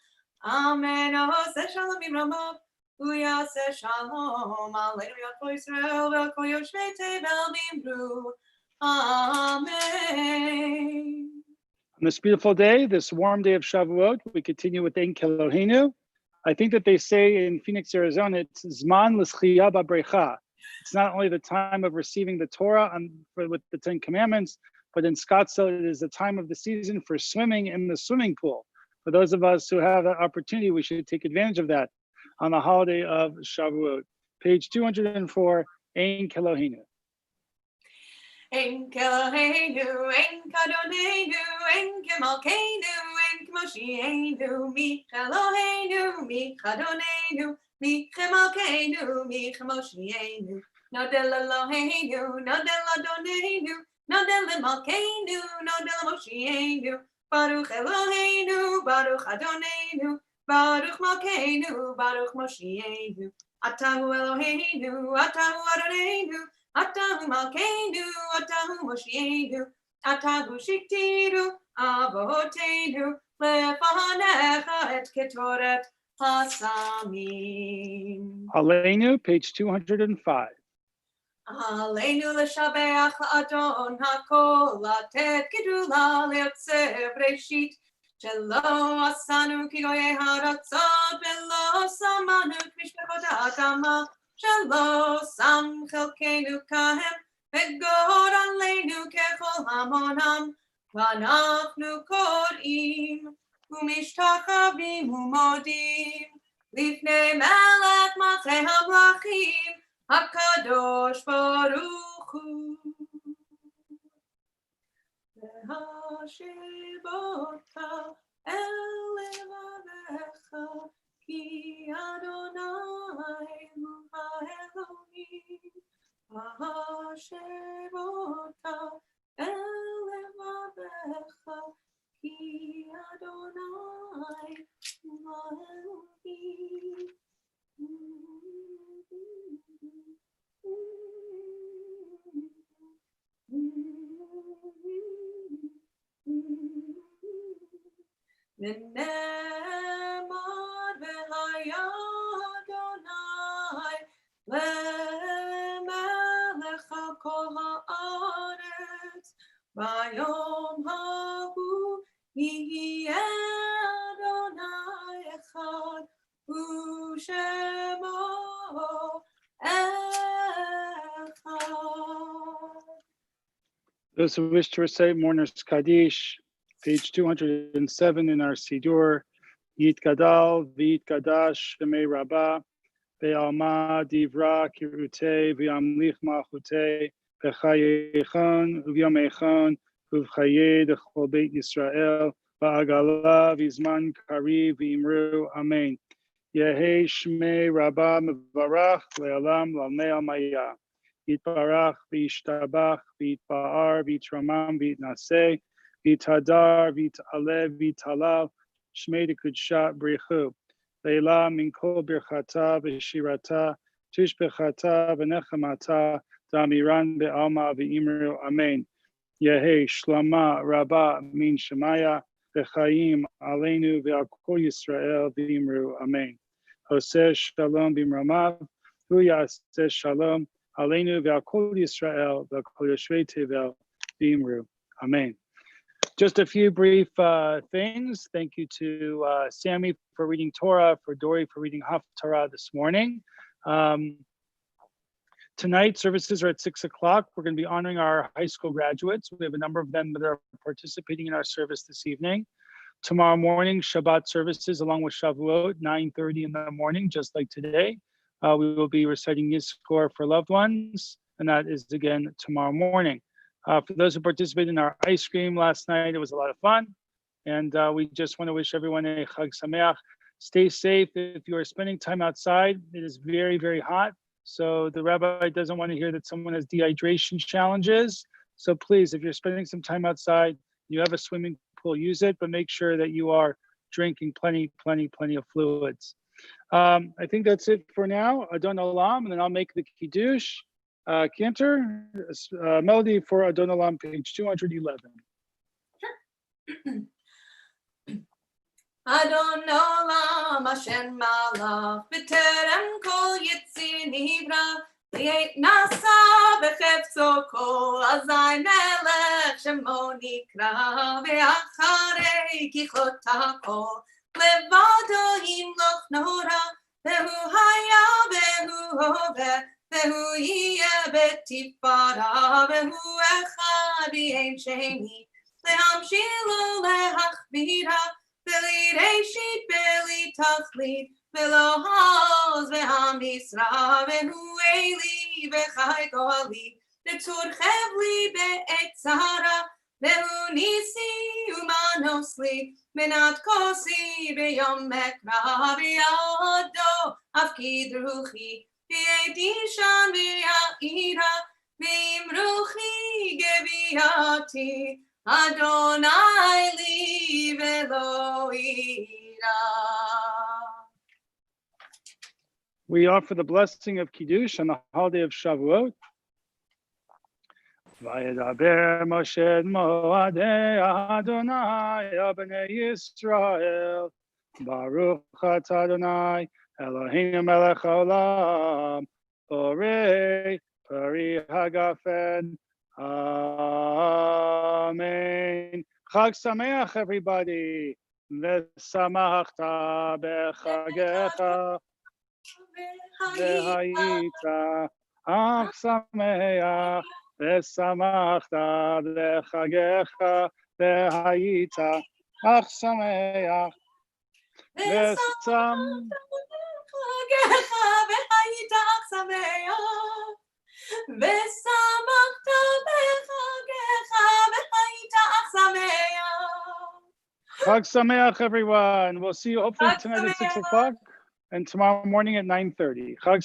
אמן עושה שלום במרומיו הוא יעשה שלום עלינו ועל כל ישראל ועל כל יושבי תבל ואמרו amen. On this beautiful day, this warm day of Shavuot, we continue with Ein Kelohenu. I think that they say in Phoenix, Arizona, it's Zman l'schiyah b'brecha. It's not only the time of receiving the Torah with the 10 Commandments, but in Scottsdale, it is the time of the season for swimming in the swimming pool. For those of us who have that opportunity, we should take advantage of that on the holiday of Shavuot. Page 204, Ein Kelohenu. Ein Kelohenu, Ein Kadonenu, Ein Kemalkenu, Ein Kemoshienu, Mi Kelohenu, Mi Kadonenu, Mi Kemalkenu, Mi Kemoshienu. Nodel Eloheinu, Nodel Adonenu, Nodel Malkeinu, Nodel Moshienu. Baruch Eloheinu, Baruch Adonenu, Baruch Malkeinu, Baruch Moshienu. Atahu Eloheinu, Atahu Adonenu, Atahu Malkeinu, Atahu Moshienu, Atahu Shiktiru, Avotenu, Lefanecha et Ketoret Hasamim. Aleinu, page 205. Aleinu l'shabeach la'adon hakol, latet gedula liotzev reshit, shelo asanu ki goyei haratzot, velo samanu k'mishpechot ha'adama, shelo sam chelkenu kahem, vegor aleinu kechol hamonam, v'anachnu korim, u'mishtachavim u'modim, lifnei melech malchei hamlachim, HaKadosh Baruch Hu V'hashivota el levavecha ki Adonai hu ha'Elohim V'hashivota el levavecha ki Adonai hu ha'Elohim V'nemar v'haya Adonai lemelech al kol haaretz v'yom hahu yihye Adonai echad u'shemo Those who wish to recite Mourner's Kaddish, page 207 in our Siddur, Yit Gadal, V'yit Kadash, Shemei Rabbah, Ve'alma Divra Kirute, V'yamlich Malchute, V'chayechon, V'yamechon, V'chaye D'chol Beit Yisrael, V'agala, V'zman Kari, V'imru, Amen. Yehi Shmei Rabbah Mevarach, Le'alam, Lalmei Almaya. Yitbarach, v'yishtabach, v'yitba'ar, v'yitramam, v'yitnaseh, v'yitadar, v'yitalev, v'yitalal, shmei d'kudshat brichu. Leila min kol birchata v'shirata, tishbechata v'nechamata, damiran be'alma v'imru, amen. Yehi shlama rabba min shemaya, v'chayim aleinu v'al kol Yisrael v'imru, amen. Oseh shalom b'mramav, hu yaseh shalom, Aleinu ve'al kol Yisrael ve'al kol yoshvei tevel v'imru. Amen. Just a few brief things. Thank you to Sammy for reading Torah, for Dory for reading Haftarah this morning. Tonight, services are at 6 o'clock. We're going to be honoring our high school graduates. We have a number of them that are participating in our service this evening. Tomorrow morning, Shabbat services along with Shavuot, 9:30 in the morning, just like today. We will be reciting Yizkor for loved ones, and that is again tomorrow morning. For those who participated in our ice cream last night, it was a lot of fun. And we just want to wish everyone a Chag Sameach. Stay safe. If you are spending time outside, it is very, very hot. So the rabbi doesn't want to hear that someone has dehydration challenges. So please, if you're spending some time outside, you have a swimming pool, use it, but make sure that you are drinking plenty of fluids. I think that's it for now. Adon Olam, and then I'll make the Kiddush. Cantor, melody for Adon Olam, page 211. Adon Olam Hashem Malach B'terem Kol Yitzir Nivra Li'et Nasa B'chefzo Kol Azai Melech Shemo Nikra Ve'acharei Kichot HaKol Levado Yimloch Nora Ve'hu Haya Ve'hu Hove Ve'hu Yeh B'tifara Ve'hu Echad V'yein Sheni Lehamshilu Lehachbira Beli Reshit, Beli Tachlit, Velo Haz, Veham Yisra, Vehu Eli, Vechai Goali, Vetur Chevli, Be'etzara, Vehu Nisi, Umanosli, Menat Kosi, Veyom Mekra, Veyado, Afkid Ruchi, Ve'edishan, Ve'aira, Ve'imruchi, Geviati, Adonai li velo ira. We offer the blessing of Kiddush on the holiday of Shavuot. Vayedaber Moshe Moadei Adonai Bnei Yisrael. Baruch atah Adonai Eloheinu melech haolam. Borei pari hagafen. Amen. Chag Sameach, everybody. V'samachta b'chagecha v'hayita ach sameach. V'samachta b'chagecha v'hayita ach sameach. Chag Sameach, everyone. We'll see you hopefully tonight at 6 o'clock and tomorrow morning at 9:30. Chag